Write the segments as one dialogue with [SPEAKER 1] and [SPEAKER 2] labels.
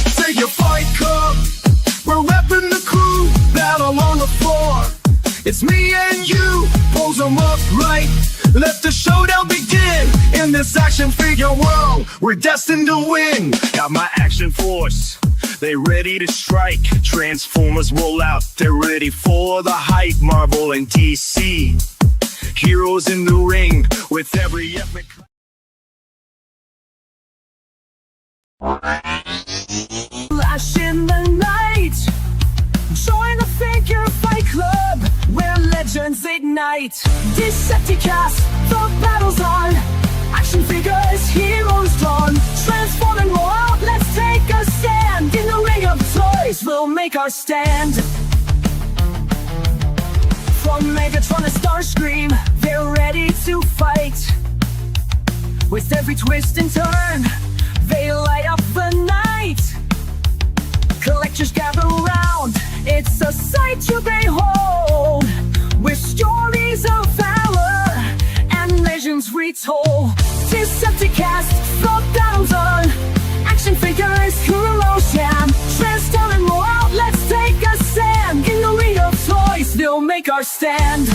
[SPEAKER 1] Say your fight club, we're repping the crew, battle on the floor. It's me and you, pose them up right. Let the showdown begin. In this action figure world, we're destined to win. Got my action force, they ready to strike. Transformers roll out, they're ready for the hype. Marvel and DC, heroes in the ring with every epic. Flash in the night, join the figure fight club where legends ignite. Decepticast, the battle's on. Action figures, heroes drawn. Transform and roll out, let's take a stand. In the ring of toys, we'll make our stand. From Megatron to Starscream, they're ready to fight. With every twist and turn, they light up the night. Collectors gather round, it's a sight to behold. With stories of valor and legends retold. Decepticast, the battle's on. Action figures, heroes jam. Transform and roll out, let's take a stand. In the ring of toys, they'll make our stand.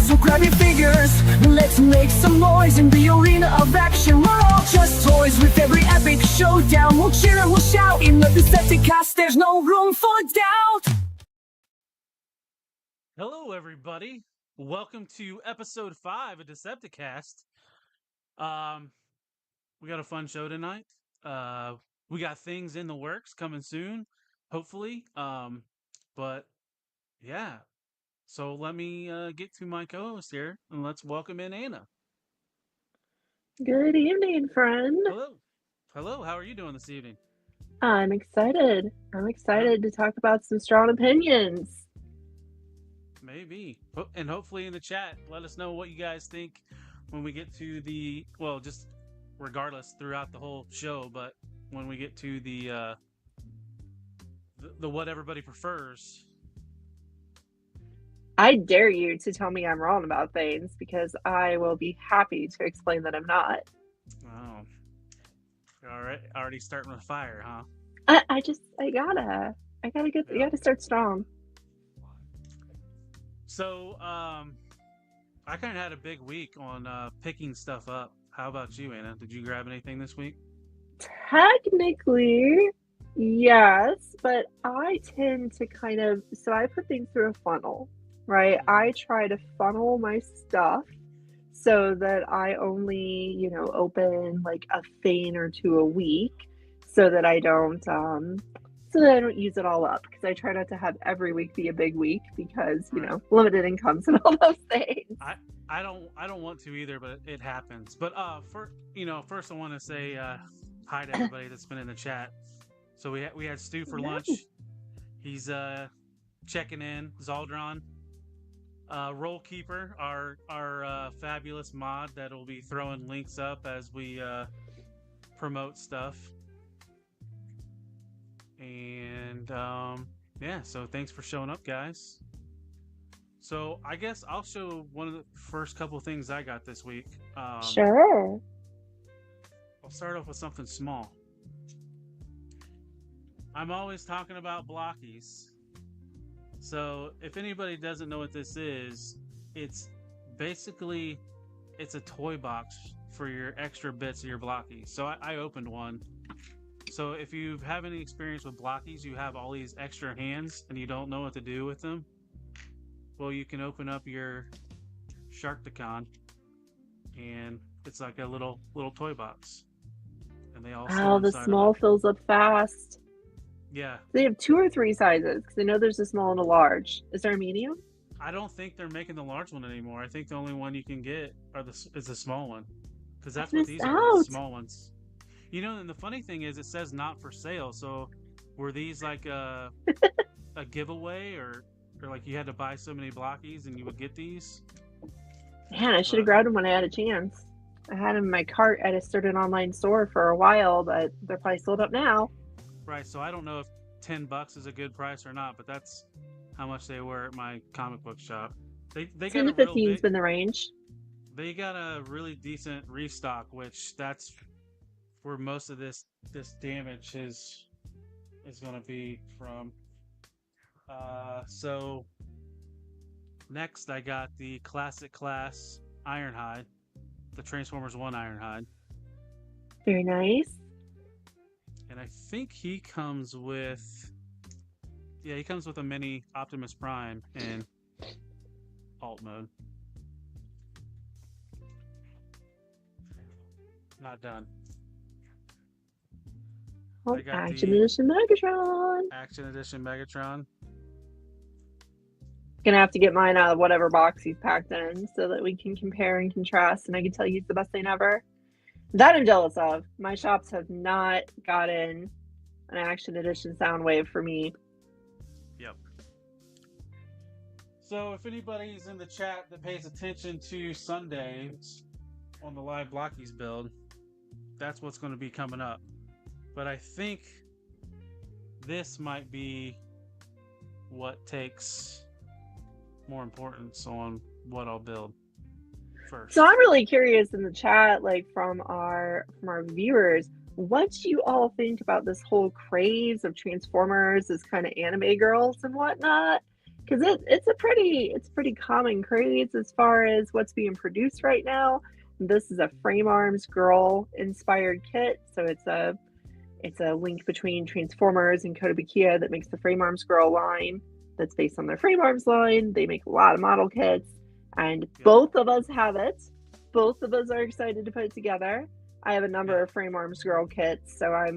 [SPEAKER 1] So grab your figures, let's make some noise in the arena of action. We're all just toys with every epic showdown. We'll cheer and we'll shout in the Decepticast. There's no room for doubt.
[SPEAKER 2] Hello, everybody. Welcome to episode 5 of Decepticast. We got a fun show tonight. We got things in the works coming soon, hopefully. But yeah. So let me get to my co-host here, and let's welcome in Anna.
[SPEAKER 3] Good evening, friend.
[SPEAKER 2] Hello. Hello, how are you doing this evening?
[SPEAKER 3] I'm excited. I'm excited to talk about some strong opinions.
[SPEAKER 2] Maybe. And hopefully in the chat, let us know what you guys think when we get to the, well, just regardless throughout the whole show, but when we get to the what everybody prefers.
[SPEAKER 3] I dare you to tell me I'm wrong about things because I will be happy to explain that I'm not.
[SPEAKER 2] Oh. All right. Already starting with fire, huh?
[SPEAKER 3] I gotta start strong.
[SPEAKER 2] So, I kind of had a big week on picking stuff up. How about you, Anna? Did you grab anything this week?
[SPEAKER 3] Technically, yes, but I tend to so I put things through a funnel, right? I try to funnel my stuff so that I only, open like a thing or two a week so that I don't use it all up, because I try not to have every week be a big week because, limited incomes and all those things.
[SPEAKER 2] I don't want to either, but it happens. But first I want to say hi to everybody that's been in the chat. So we had Stu for lunch. He's checking in. Zaldron, Roll Keeper, our fabulous mod that will be throwing links up as we promote stuff. And so thanks for showing up, guys. So I guess I'll show one of the first couple of things I got this week.
[SPEAKER 3] Sure.
[SPEAKER 2] I'll start off with something small. I'm always talking about blockies. So if anybody doesn't know what this is, it's basically a toy box for your extra bits of your blockies. So I opened one. So if you have any experience with blockies, you have all these extra hands and you don't know what to do with them. Well, you can open up your Sharkticon, and it's like a little toy box, and they all.
[SPEAKER 3] Wow, the small fills up fast.
[SPEAKER 2] Yeah.
[SPEAKER 3] They have 2 or 3 sizes, because I know there's a small and a large. Is there a medium?
[SPEAKER 2] I don't think they're making the large one anymore. I think the only one you can get is the small one, because that's what these are, the small ones. And the funny thing is, it says not for sale. So, were these like a giveaway, or or like you had to buy so many blockies and you would get these.
[SPEAKER 3] Man, I should have
[SPEAKER 2] But
[SPEAKER 3] grabbed them when I had a chance. I had them in my cart at a certain online store for a while, but they're probably sold up now.
[SPEAKER 2] right, so I don't know if $10 is a good price or not, but that's how much they were at my comic book shop. They
[SPEAKER 3] 10
[SPEAKER 2] got
[SPEAKER 3] to
[SPEAKER 2] a real
[SPEAKER 3] 15's
[SPEAKER 2] big.
[SPEAKER 3] been the range.
[SPEAKER 2] They got a really decent restock, which that's where most of this damage is going to be from. So next I got the classic class Ironhide, the Transformers 1 Ironhide.
[SPEAKER 3] Very nice.
[SPEAKER 2] And I think he comes with a mini Optimus Prime in alt mode. Not done.
[SPEAKER 3] Oh,
[SPEAKER 2] I got
[SPEAKER 3] Action
[SPEAKER 2] the
[SPEAKER 3] Edition Megatron.
[SPEAKER 2] Action Edition Megatron.
[SPEAKER 3] Gonna have to get mine out of whatever box he's packed in so that we can compare and contrast, and I can tell you he's the best thing ever. That I'm jealous of. My shops have not gotten an Action Edition Soundwave for me.
[SPEAKER 2] Yep. So if anybody's in the chat that pays attention to Sundays on the live Blockies build, that's what's going to be coming up. But I think this might be what takes more importance on what I'll build first.
[SPEAKER 3] So I'm really curious in the chat, like from our viewers, what do you all think about this whole craze of Transformers as kind of anime girls and whatnot? Because it's a pretty common craze as far as what's being produced right now. This is a Frame Arms girl inspired kit, so it's a link between Transformers and Kotobukiya that makes the Frame Arms girl line. That's based on their Frame Arms line. They make a lot of model kits, and both of us have it. Both of us are excited to put it together. I have a number of Frame Arms girl kits, so I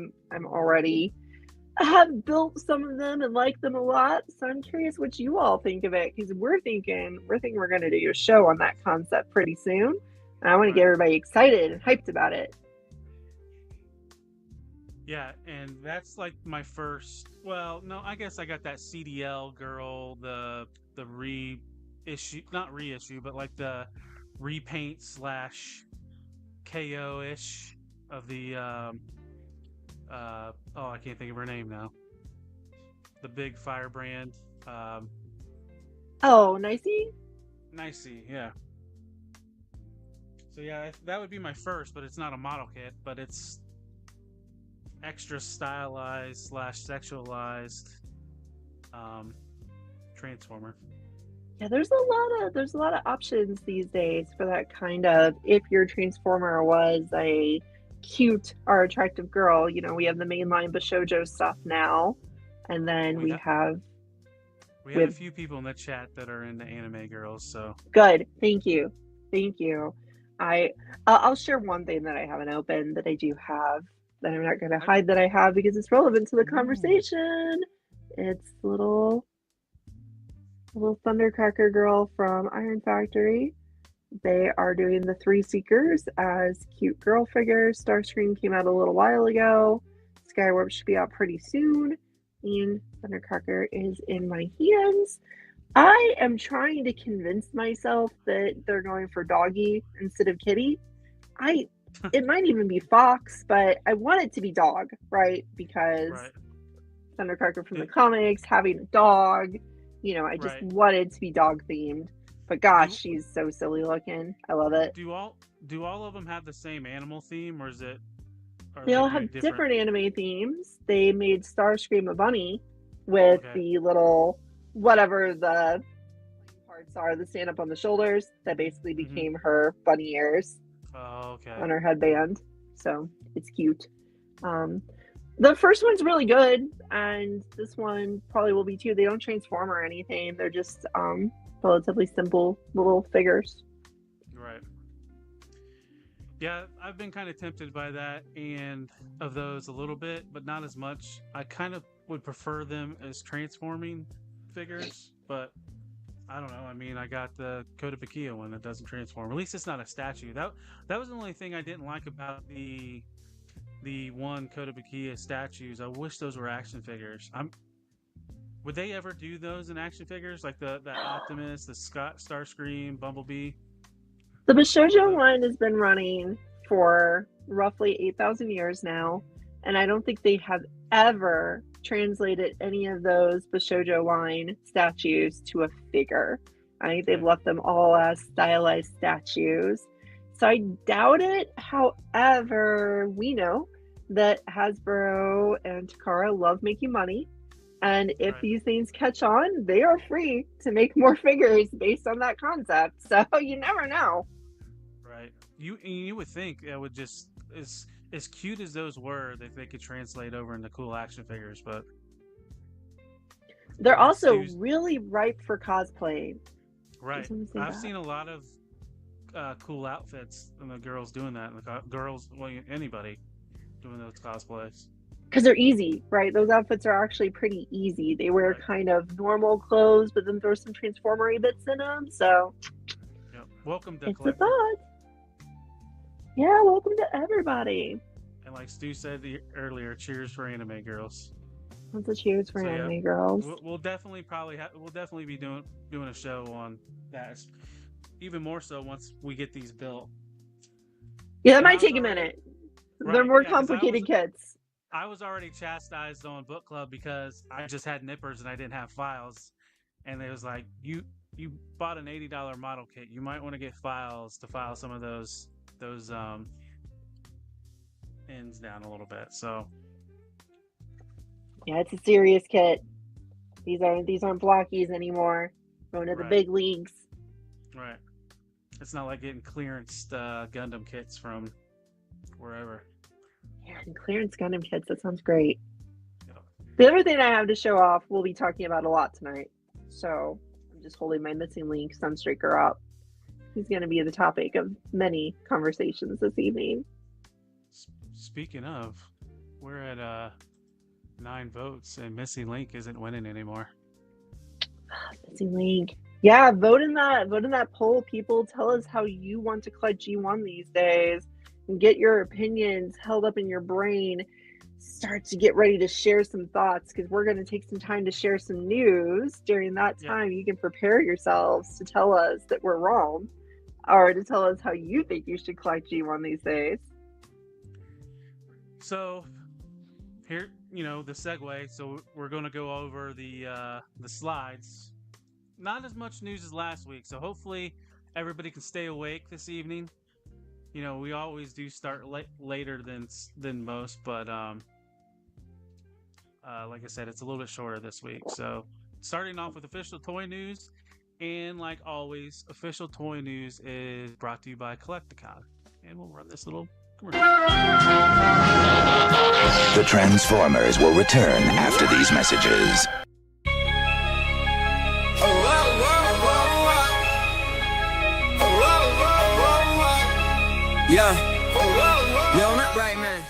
[SPEAKER 3] have built some of them and like them a lot. So I'm curious what you all think of it, because we're thinking we're going to do a show on that concept pretty soon, and I want to get everybody excited and hyped about it.
[SPEAKER 2] Yeah, and that's like my first. Well, no, I guess I got that CDL girl, the reissue, not reissue, but like the repaint / KO ish of the. I can't think of her name now. The big firebrand.
[SPEAKER 3] Nicey?
[SPEAKER 2] Nicey, yeah. So yeah, that would be my first, but it's not a model kit, but it's extra stylized / sexualized Transformer.
[SPEAKER 3] Yeah, there's a lot of options these days for that kind of, if your Transformer was a cute or attractive girl. You know, we have the mainline Bashoujo stuff now, and then we have
[SPEAKER 2] a few people in the chat that are into anime girls, so
[SPEAKER 3] good. Thank you. I'll share one thing that I haven't opened that I do have, that I'm not going to hide that I have because it's relevant to the conversation. It's little Thundercracker girl from Iron Factory. They are doing the 3 Seekers as cute girl figures. Starscream came out a little while ago. Skywarp should be out pretty soon. And Thundercracker is in my hands. I am trying to convince myself that they're going for doggy instead of kitty. It might even be fox, but I want it to be dog, right? Because Thundercracker from the comics, having a dog, you know, I just wanted to be dog themed. But gosh, she's so silly looking. I love it.
[SPEAKER 2] Do all of them have the same animal theme, or is it?
[SPEAKER 3] They all have different anime themes. They made Starscream a bunny with the little whatever the parts are that stand up on the shoulders. That basically became her bunny ears.
[SPEAKER 2] Oh, okay.
[SPEAKER 3] On her headband. So it's cute. The first one's really good, and this one probably will be too. They don't transform or anything. They're just relatively simple little figures.
[SPEAKER 2] Right. Yeah, I've been kind of tempted by that and of those a little bit, but not as much. I kind of would prefer them as transforming figures, but I don't know. I mean, I got the Kotobukiya one that doesn't transform. At least it's not a statue. That was the only thing I didn't like about the one Kotobukiya statues. I wish those were action figures. Would they ever do those in action figures, like the Optimus, the Starscream, Bumblebee?
[SPEAKER 3] The
[SPEAKER 2] Or
[SPEAKER 3] Bishojo
[SPEAKER 2] the
[SPEAKER 3] line has been running for roughly 8,000 years now, and I don't think they have ever translated any of those Bishojo line statues to a figure. I think they've
[SPEAKER 2] okay,
[SPEAKER 3] left them all as stylized statues. So I doubt it. However, we know that Hasbro and Takara love making money. And if
[SPEAKER 2] right,
[SPEAKER 3] these things catch on, they are free to make more figures based on that concept. So you never know.
[SPEAKER 2] right. You would think it would just as cute as those were that they could translate over into cool action figures, but I
[SPEAKER 3] They're
[SPEAKER 2] guess
[SPEAKER 3] also
[SPEAKER 2] Stu's
[SPEAKER 3] really ripe for cosplay.
[SPEAKER 2] right.
[SPEAKER 3] Just want to say
[SPEAKER 2] I've
[SPEAKER 3] that.
[SPEAKER 2] seen a lot of cool outfits and the girls doing that, and the girls, well, anybody doing those cosplays.
[SPEAKER 3] Because they're easy, right? Those outfits are actually pretty easy. They wear
[SPEAKER 2] Right.
[SPEAKER 3] kind of normal clothes, but then throw some transformery bits in them. So
[SPEAKER 2] Yep. Welcome to
[SPEAKER 3] it's a
[SPEAKER 2] collector.
[SPEAKER 3] thought. Yeah, welcome to everybody.
[SPEAKER 2] And like Stu said earlier, cheers for anime girls.
[SPEAKER 3] That's a cheers for
[SPEAKER 2] So yeah,
[SPEAKER 3] anime girls.
[SPEAKER 2] we'll definitely we'll definitely be doing a show on that. Even more so once we get these built.
[SPEAKER 3] Yeah, that
[SPEAKER 2] And I
[SPEAKER 3] might
[SPEAKER 2] was
[SPEAKER 3] take a
[SPEAKER 2] already
[SPEAKER 3] minute. They're
[SPEAKER 2] right,
[SPEAKER 3] more
[SPEAKER 2] yeah, because
[SPEAKER 3] complicated kits.
[SPEAKER 2] I was already chastised on book club because I just had nippers and I didn't have files, and it was like you bought an $80 model kit. You might want to get files to file some of those ends down a little bit. So
[SPEAKER 3] Yeah, it's a serious kit. These aren't blockies anymore. Going to the
[SPEAKER 2] right,
[SPEAKER 3] big leagues.
[SPEAKER 2] right. It's not like getting clearance Gundam kits from wherever.
[SPEAKER 3] Yeah, and clearance Gundam kits. That sounds great.
[SPEAKER 2] You know.
[SPEAKER 3] The other thing I have to show off, we'll be talking about a lot tonight. So I'm just holding my missing link Sunstreaker up. He's going to be the topic of many conversations this evening.
[SPEAKER 2] Speaking of, we're at 9 votes, and Missing Link isn't winning anymore.
[SPEAKER 3] Missing link. Yeah, vote in that poll, people. Tell us how you want to collect G1 these days, and get your opinions held up in your brain. Start to get ready to share some thoughts, because we're going to take some time to share some news. During that time, you can prepare yourselves to tell us that we're wrong, or to tell us how you think you should collect G1 these days.
[SPEAKER 2] So here, the segue. So we're going to go over the slides. Not as much news as last week, so hopefully everybody can stay awake this evening. We always do start later than most, but like I said, it's a little bit shorter this week. So starting off with official toy news, and like always, official toy news is brought to you by Collecticon, and we'll run this little commercial.
[SPEAKER 4] The Transformers will return after these messages.
[SPEAKER 5] Yeah. Yo, not right, man.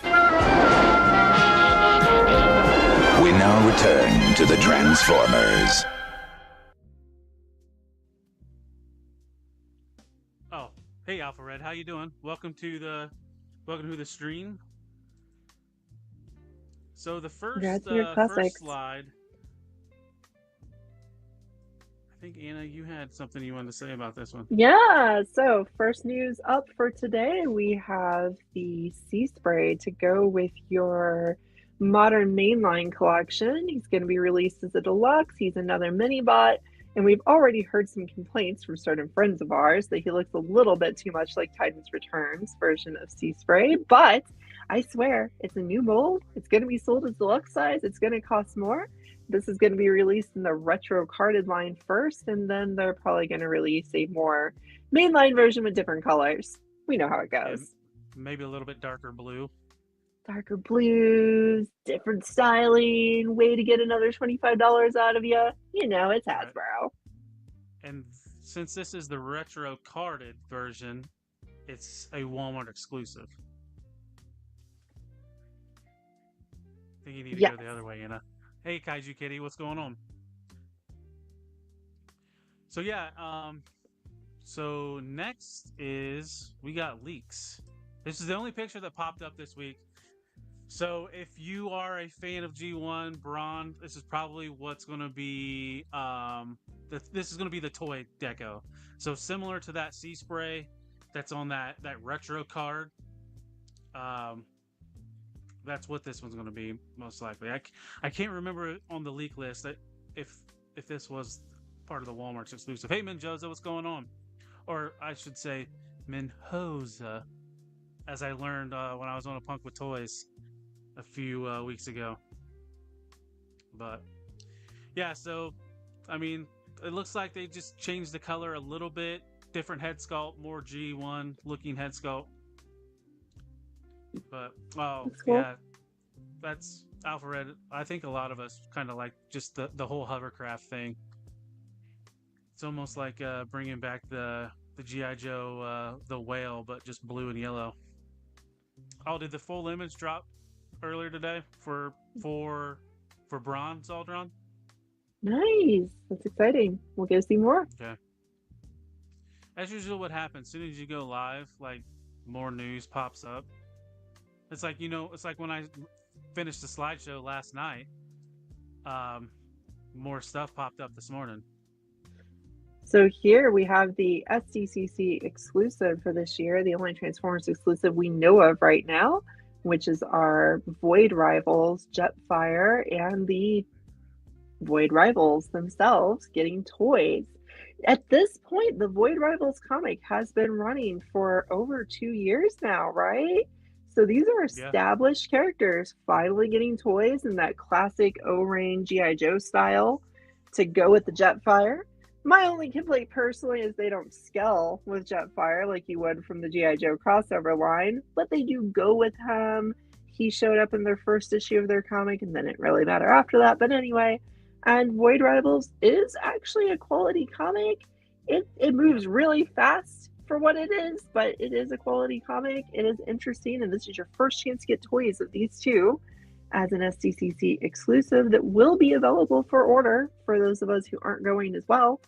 [SPEAKER 4] We now return to the Transformers.
[SPEAKER 2] Oh, hey Alpha Red, how you doing? Welcome to the stream. So the first slide. I think Anna, you had something you wanted to say about this one.
[SPEAKER 3] Yeah, so first news up for today, we have the Sea Spray to go with your modern mainline collection. He's going to be released as a deluxe. He's another mini bot, and we've already heard some complaints from certain friends of ours that he looks a little bit too much like Titan's Returns version of Sea Spray, but I swear it's a new mold. It's going to be sold as deluxe size. It's going to cost more. This is going to be released in the retro carded line first, and then they're probably going to release a more mainline version with different colors. We know how it goes.
[SPEAKER 2] And maybe a little bit darker blue.
[SPEAKER 3] Darker blues, different styling, way to get another $25 out of you. It's Hasbro.
[SPEAKER 2] Right. And since this is the retro carded version, it's a Walmart exclusive. I think you need to go the other way, Anna. Hey, Kaiju Kitty, what's going on? So yeah, so next is we got leaks. This is the only picture that popped up this week. So if you are a fan of G1 Braun, this is probably what's going to be. This is going to be the toy deco. So similar to that Sea Spray that's on that retro card. That's what this one's going to be most likely. I can't remember on the leak list that if this was part of the Walmart's exclusive. Hey Menjoza, what's going on? Or I should say Menhoza, as I learned when I was on a Punk with Toys a few weeks ago. But yeah, so I mean, it looks like they just changed the color a little bit, different head sculpt, more G1 looking head sculpt. But
[SPEAKER 3] That's cool.
[SPEAKER 2] yeah, that's Alpha Red. I think a lot of us kind of like just the whole hovercraft thing. It's almost like bringing back the G.I. Joe the whale, but just blue and yellow. Oh, did the full image drop earlier today for Braun Zaldron?
[SPEAKER 3] Nice. That's exciting. We'll go see more.
[SPEAKER 2] Okay. As usual, what happens as soon as you go live, like more news pops up. It's like, it's like when I finished the slideshow last night. More stuff popped up this morning.
[SPEAKER 3] So here we have the SDCC exclusive for this year, the only Transformers exclusive we know of right now, which is our Void Rivals, Jetfire, and the Void Rivals themselves getting toys. At this point, the Void Rivals comic has been running for over 2 years now, right? So these are established characters finally getting toys in that classic O-ring G.I. Joe style to go with the Jetfire. My only complaint personally is they don't scale with Jetfire like you would from the G.I. Joe crossover line, but they do go with him. He showed up in their first issue of their comic, and then it didn't really matter after that. But anyway, and Void Rivals is actually a quality comic. It moves really fast for what it is, but it is a quality comic. It is interesting, and this is your first chance to get toys of these two as an SDCC exclusive that will be available for order for those of us who aren't going as well.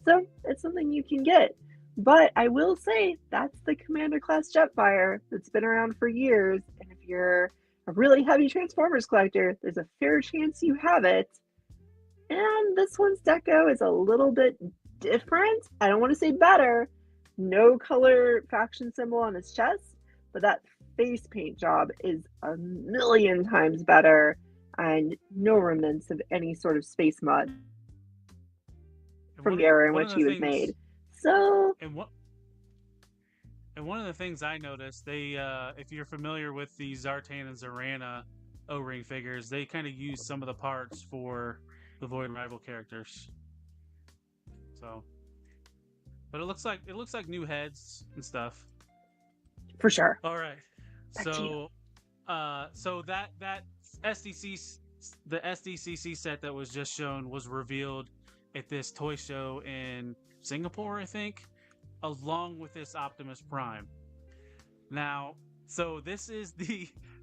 [SPEAKER 3] So it's something you can get. But I will say that's the Commander class Jetfire that's been around for years. And if you're a really heavy Transformers collector, there's a fair chance you have it. And this one's deco is a little bit different. I don't want to say better. No color faction symbol on his chest, but that face paint job is a million times better and no remnants of any sort of space mud from the era in which he was made. So,
[SPEAKER 2] and one of the things I noticed, they if you're familiar with the Zartan and Zarana O-ring figures, they kind of use some of the parts for the Void Rival characters. So, but it looks like new heads and stuff.
[SPEAKER 3] For sure.
[SPEAKER 2] All right. So that SDCC set that was just shown was revealed at this toy show in Singapore, I think, along with this Optimus Prime. Now, so this is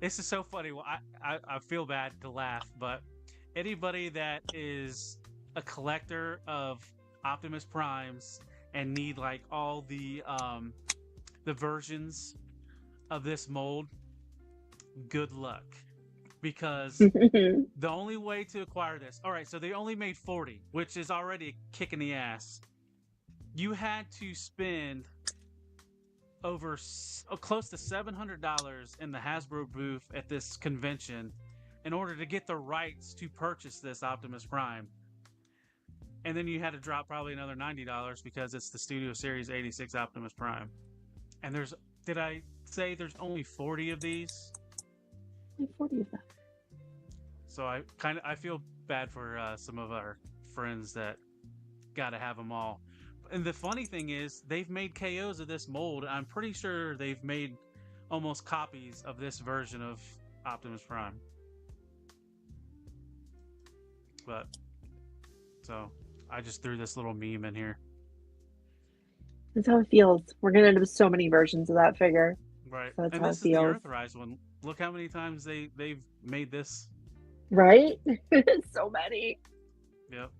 [SPEAKER 2] so funny. Well, I feel bad to laugh, but anybody that is a collector of Optimus Primes and need like all the versions of this mold, good luck, because the only way to acquire this, all right, so they only made 40, which is already a kick in the ass. You had to spend over close to $700 in the Hasbro booth at this convention in order to get the rights to purchase this Optimus Prime. And then you had to drop probably another $90 because it's the Studio Series 86 Optimus Prime. And did I say there's only 40 of these?
[SPEAKER 3] 40 of them.
[SPEAKER 2] So I feel bad for some of our friends that got to have them all. And the funny thing is, they've made KOs of this mold. I'm pretty sure they've made almost copies of this version of Optimus Prime. But so I just threw this little meme in here.
[SPEAKER 3] That's how it feels. We're gonna end up with so many versions of that figure.
[SPEAKER 2] Right.
[SPEAKER 3] So that's
[SPEAKER 2] and
[SPEAKER 3] how
[SPEAKER 2] this
[SPEAKER 3] it
[SPEAKER 2] is the
[SPEAKER 3] feels.
[SPEAKER 2] Earthrise one. Look how many times they've made this.
[SPEAKER 3] Right? So many.
[SPEAKER 2] Yep.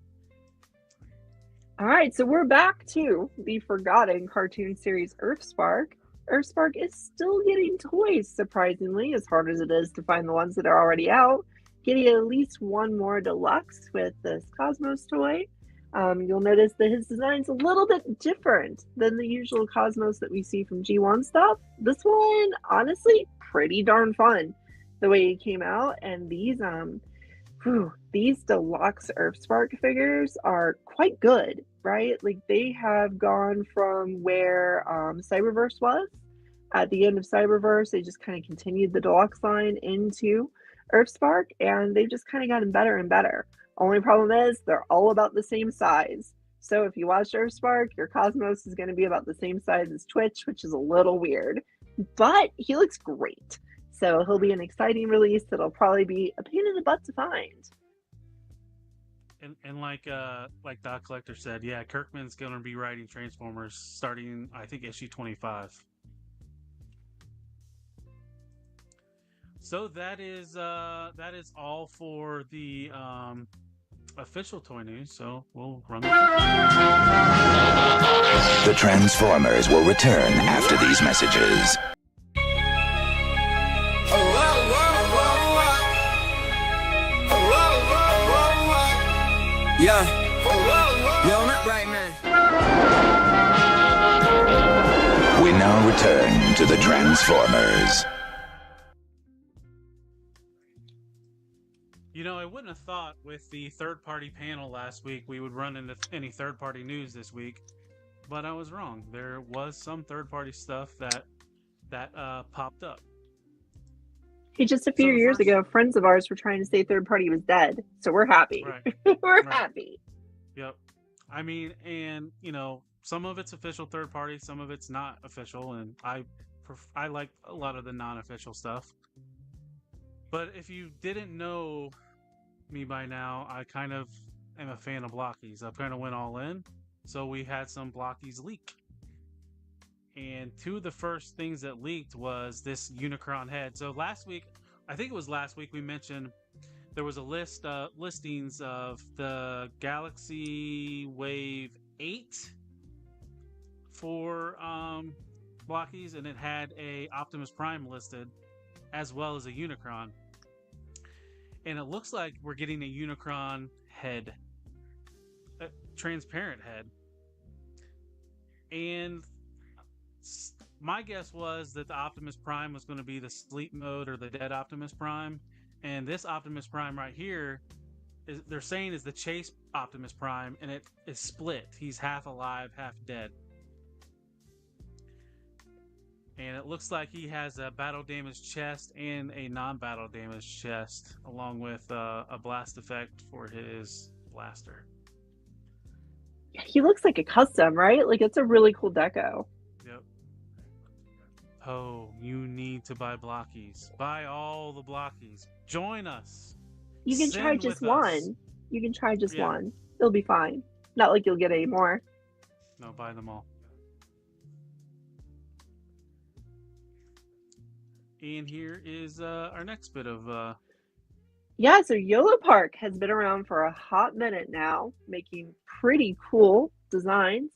[SPEAKER 3] All right, so we're back to the forgotten cartoon series Earthspark. Earthspark is still getting toys, surprisingly, as hard as it is to find the ones that are already out. Getting at least one more deluxe with this Cosmos toy. You'll notice that his design's a little bit different than the usual Cosmos that we see from G1 stuff. This one, honestly, pretty darn fun the way he came out. And these deluxe Earthspark figures are quite good, right? Like, they have gone from where Cyberverse was. At the end of Cyberverse, they just kind of continued the deluxe line into Earthspark, and they've just kind of gotten better and better. Only problem is they're all about the same size. So if you watch Earthspark, your Cosmos is going to be about the same size as Twitch, which is a little weird. But he looks great. So he'll be an exciting release that'll probably be a pain in the butt to find.
[SPEAKER 2] And like Doc Collector said, yeah, Kirkman's going to be writing Transformers starting, I think, issue 25. So that is all for the official toy news. So we'll run
[SPEAKER 4] The Transformers will return after these messages.
[SPEAKER 5] Yeah. No, not right, man.
[SPEAKER 4] We now return to the Transformers.
[SPEAKER 2] You know, I wouldn't have thought with the third-party panel last week we would run into any third-party news this week, but I was wrong. There was some third-party stuff that popped up.
[SPEAKER 3] Hey, just a few years ago, friends of ours were trying to say third party was dead, so we're happy.
[SPEAKER 2] Right.
[SPEAKER 3] We're
[SPEAKER 2] Right.
[SPEAKER 3] happy.
[SPEAKER 2] Yep. I mean, and you know, some of it's official third party, some of it's not official, and I like a lot of the non-official stuff. But if you didn't know me by now, I kind of am a fan of blockies. I kind of went all in, so we had some blockies leak. And two of the first things that leaked was this Unicron head. So last week, I think it was last week, we mentioned there was a listings of the Galaxy Wave 8 for blockies, and it had a Optimus Prime listed as well as a Unicron. And it looks like we're getting a Unicron head, a transparent head. And my guess was that the Optimus Prime was going to be the sleep mode or the dead Optimus Prime, and this Optimus Prime right here they're saying is the chase Optimus Prime, and it is split. He's half alive, half dead, and it looks like he has a battle damaged chest and a non-battle damaged chest, along with a blast effect for his blaster.
[SPEAKER 3] He looks like a custom, right? Like, it's a really cool deco.
[SPEAKER 2] Yep. Oh, you need to buy blockies. Buy all the blockies. Join us.
[SPEAKER 3] You can try
[SPEAKER 2] Sing
[SPEAKER 3] just
[SPEAKER 2] with us.
[SPEAKER 3] one. You can try just
[SPEAKER 2] Yeah.
[SPEAKER 3] one. It'll be fine. Not like you'll get any more.
[SPEAKER 2] No, buy them all. And here is our next bit of
[SPEAKER 3] Yeah, so YOLO Park has been around for a hot minute now, making pretty cool designs.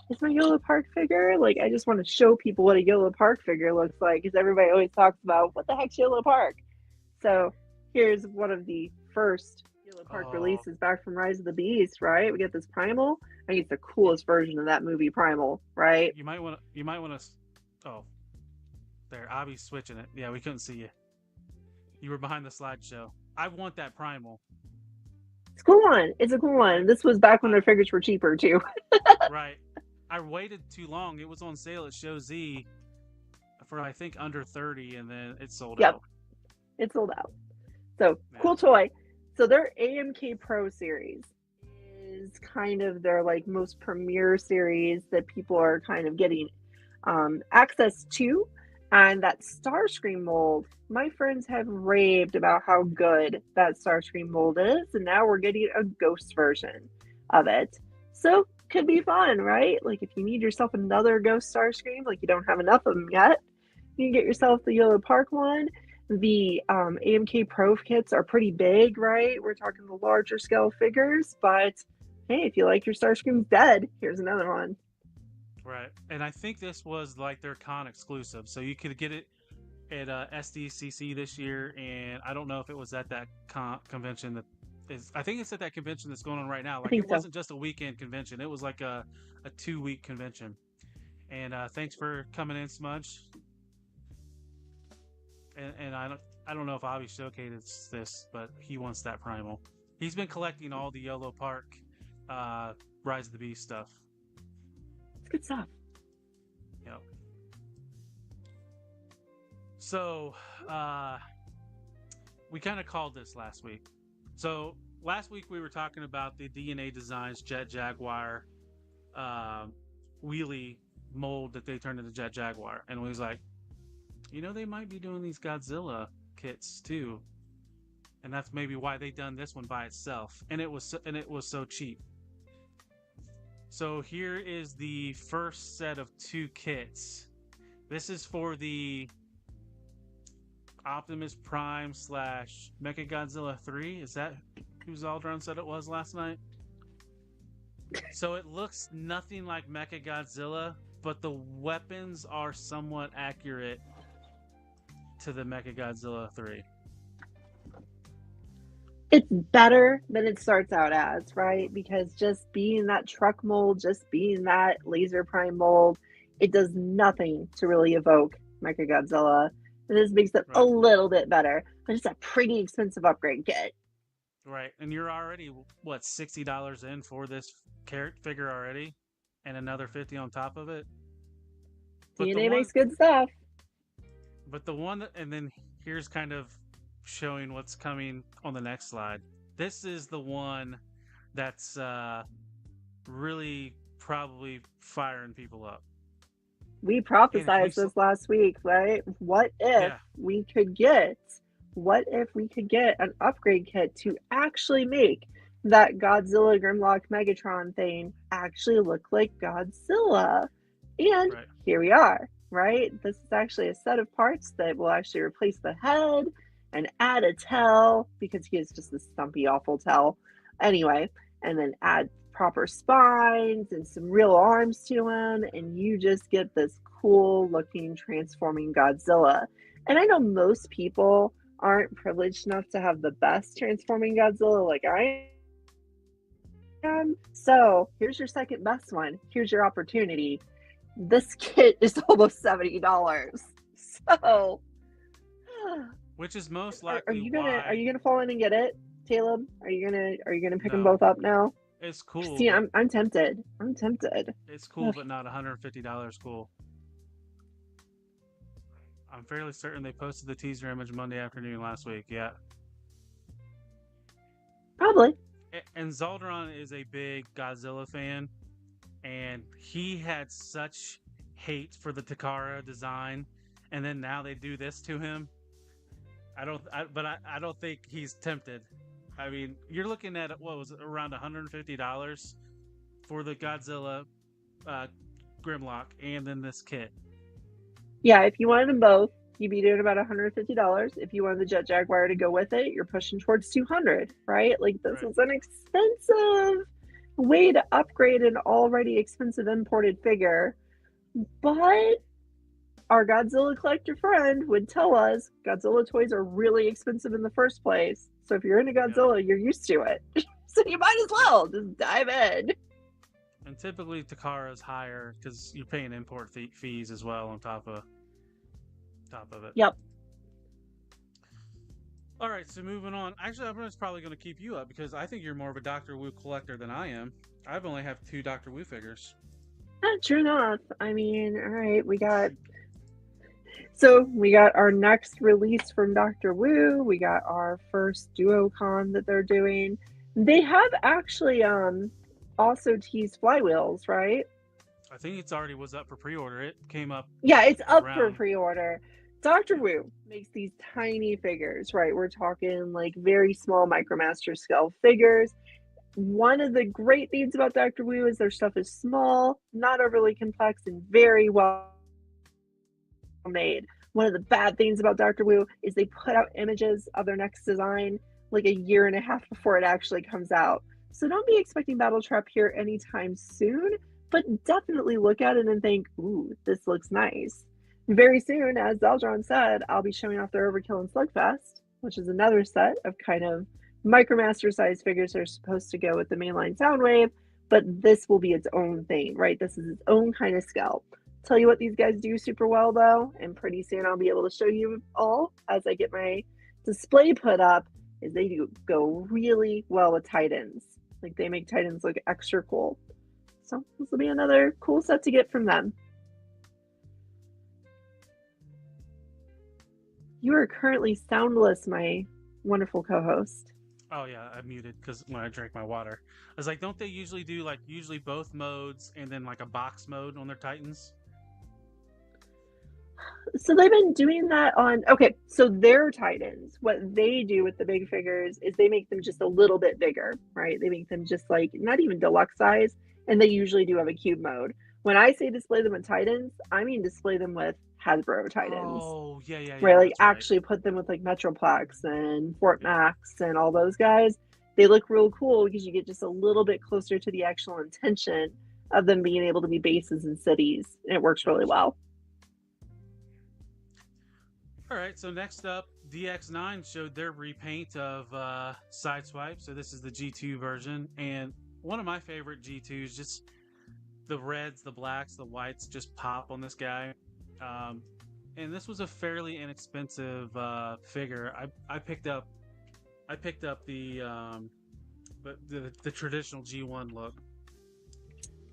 [SPEAKER 3] Is my YOLO Park figure? Like, I just want to show people what a YOLO Park figure looks like, because everybody always talks about what the heck's YOLO Park. So here's one of the first YOLO Park releases back from Rise of the Beast, right? We get this Primal. I think it's the coolest version of that movie, Primal, right?
[SPEAKER 2] you might want to oh, there, Abby's switching it. Yeah, we couldn't see you. You were behind the slideshow. I want that Primal.
[SPEAKER 3] It's a cool one. It's a cool one. This was back when their figures were cheaper too.
[SPEAKER 2] Right. I waited too long. It was on sale at Show Z for, I think, under 30, and then it sold out.
[SPEAKER 3] It sold out. So
[SPEAKER 2] Yeah.
[SPEAKER 3] cool toy. So their AMK Pro series is kind of their like most premier series that people are kind of getting access to. And that Starscream mold, my friends have raved about how good that Starscream mold is, and now we're getting a ghost version of it. So could be fun, right? Like, if you need yourself another ghost Starscream, like you don't have enough of them yet, you can get yourself the YOLO Park one. The AMK Pro kits are pretty big, right? We're talking the larger scale figures, but hey, if you like your Starscream's dead, here's another one.
[SPEAKER 2] Right. And I think this was like their con exclusive. So you could get it at SDCC this year. And I don't know if it was at that convention that is. I think it's at that convention that's going on right now.
[SPEAKER 3] I
[SPEAKER 2] Like
[SPEAKER 3] think
[SPEAKER 2] it
[SPEAKER 3] so.
[SPEAKER 2] wasn't just a weekend convention, it was like a 2-week convention. And thanks for coming in, Smudge. And I don't know if Avi showcased this, but he wants that primal. He's been collecting all the Yellow Park Rise of the Beast stuff.
[SPEAKER 3] It's good stuff.
[SPEAKER 2] Yep. So we kind of called this last week. So last week we were talking about the DNA Designs Jet Jaguar wheelie mold that they turned into Jet Jaguar, and we was like, they might be doing these Godzilla kits too, and that's maybe why they done this one by itself, and it was so cheap. So here is the first set of 2 kits. This is for the Optimus Prime / Mechagodzilla 3. Is that who Zaldron said it was last night? So it looks nothing like Mechagodzilla, but the weapons are somewhat accurate to the Mechagodzilla 3.
[SPEAKER 3] It's better than it starts out as, right? Because just being that truck mold, just being that laser prime mold, it does nothing to really evoke Mechagodzilla. And this makes it a little bit better, but it's a pretty expensive upgrade kit.
[SPEAKER 2] Right, and you're already, what, $60 in for this figure already? And another $50 on top of it? But
[SPEAKER 3] DNA makes good stuff.
[SPEAKER 2] But the one that, and then here's kind of showing what's coming on the next slide. This is the one that's really probably firing people up.
[SPEAKER 3] We prophesized this last week, right? What if we could get an upgrade kit to actually make that Godzilla Grimlock Megatron thing actually look like Godzilla? And here we are, right? This is actually a set of parts that will actually replace the head and add a tail, because he is just a stumpy, awful tail. Anyway, and then add proper spines and some real arms to him, and you just get this cool looking transforming Godzilla. And I know most people aren't privileged enough to have the best transforming Godzilla like I am. So here's your second best one. Here's your opportunity. This kit is almost $70. So
[SPEAKER 2] which is most likely
[SPEAKER 3] are you gonna fall in and get it, Caleb? Are you gonna pick them
[SPEAKER 2] No.
[SPEAKER 3] both up now?
[SPEAKER 2] It's cool.
[SPEAKER 3] See, I'm tempted.
[SPEAKER 2] It's cool, but not $150 cool. I'm fairly certain they posted the teaser image Monday afternoon last week. Yeah.
[SPEAKER 3] Probably.
[SPEAKER 2] And Zaldron is a big Godzilla fan, and he had such hate for the Takara design, and then now they do this to him. I don't think he's tempted. I mean, you're looking at what was it, around $150 for the Godzilla Grimlock and then this kit.
[SPEAKER 3] Yeah, if you wanted them both, you'd be doing about $150. If you wanted the Jet Jaguar to go with it, you're pushing towards $200, right? Like, this is an expensive way to upgrade an already expensive imported figure. But our Godzilla collector friend would tell us Godzilla toys are really expensive in the first place. So if you're into Godzilla, you're used to it. So you might as well just dive in.
[SPEAKER 2] And typically Takara is higher because you're paying import fees as well on top of it.
[SPEAKER 3] Yep.
[SPEAKER 2] All right, so moving on. Actually, I'm probably going to keep you up because I think you're more of a Dr. Wu collector than I am. I've only have 2 Dr. Wu figures.
[SPEAKER 3] True enough. I mean, all right, we got our next release from Dr. Wu. We got our first Duocon that they're doing. They have actually also teased flywheels, right?
[SPEAKER 2] I think it's already was up for pre-order. It came up.
[SPEAKER 3] Yeah, it's up for pre-order. Dr. Wu makes these tiny figures, right? We're talking like very small Micromaster scale figures. One of the great things about Dr. Wu is their stuff is small, not overly complex, and very well made. One of the bad things about Dr. Wu is they put out images of their next design like a year and a half before it actually comes out. So don't be expecting Battle Trap here anytime soon, but definitely look at it and think, ooh, this looks nice. Very soon, as Zeldron said, I'll be showing off their Overkill and Slugfest, which is another set of kind of Micromaster size figures that are supposed to go with the mainline Soundwave, but this will be its own thing, right? This is its own kind of scale. Tell you what these guys do super well though, and pretty soon I'll be able to show you all as I get my display put up, is they do go really well with Titans. Like they make Titans look extra cool. So this will be another cool set to get from them. You are currently soundless, my wonderful co-host.
[SPEAKER 2] Oh yeah, I muted because when I drank my water, I was like, don't they usually do like both modes and then like a box mode on their Titans?
[SPEAKER 3] So they've been doing that on, okay, so their Titans, what they do with the big figures is they make them just a little bit bigger, right? They make them just like, not even deluxe size, and they usually do have a cube mode. When I say display them with Titans, I mean display them with Hasbro Titans.
[SPEAKER 2] Oh, yeah.
[SPEAKER 3] Where like
[SPEAKER 2] that's right.
[SPEAKER 3] actually put them with like Metroplex and Fort Max and all those guys. They look real cool because you get just a little bit closer to the actual intention of them being able to be bases and cities. And it works really well.
[SPEAKER 2] All right, so next up, DX9 showed their repaint of Sideswipe. So this is the G2 version, and one of my favorite G2s, just the reds, the blacks, the whites just pop on this guy. And this was a fairly inexpensive figure. I picked up the traditional G1 look.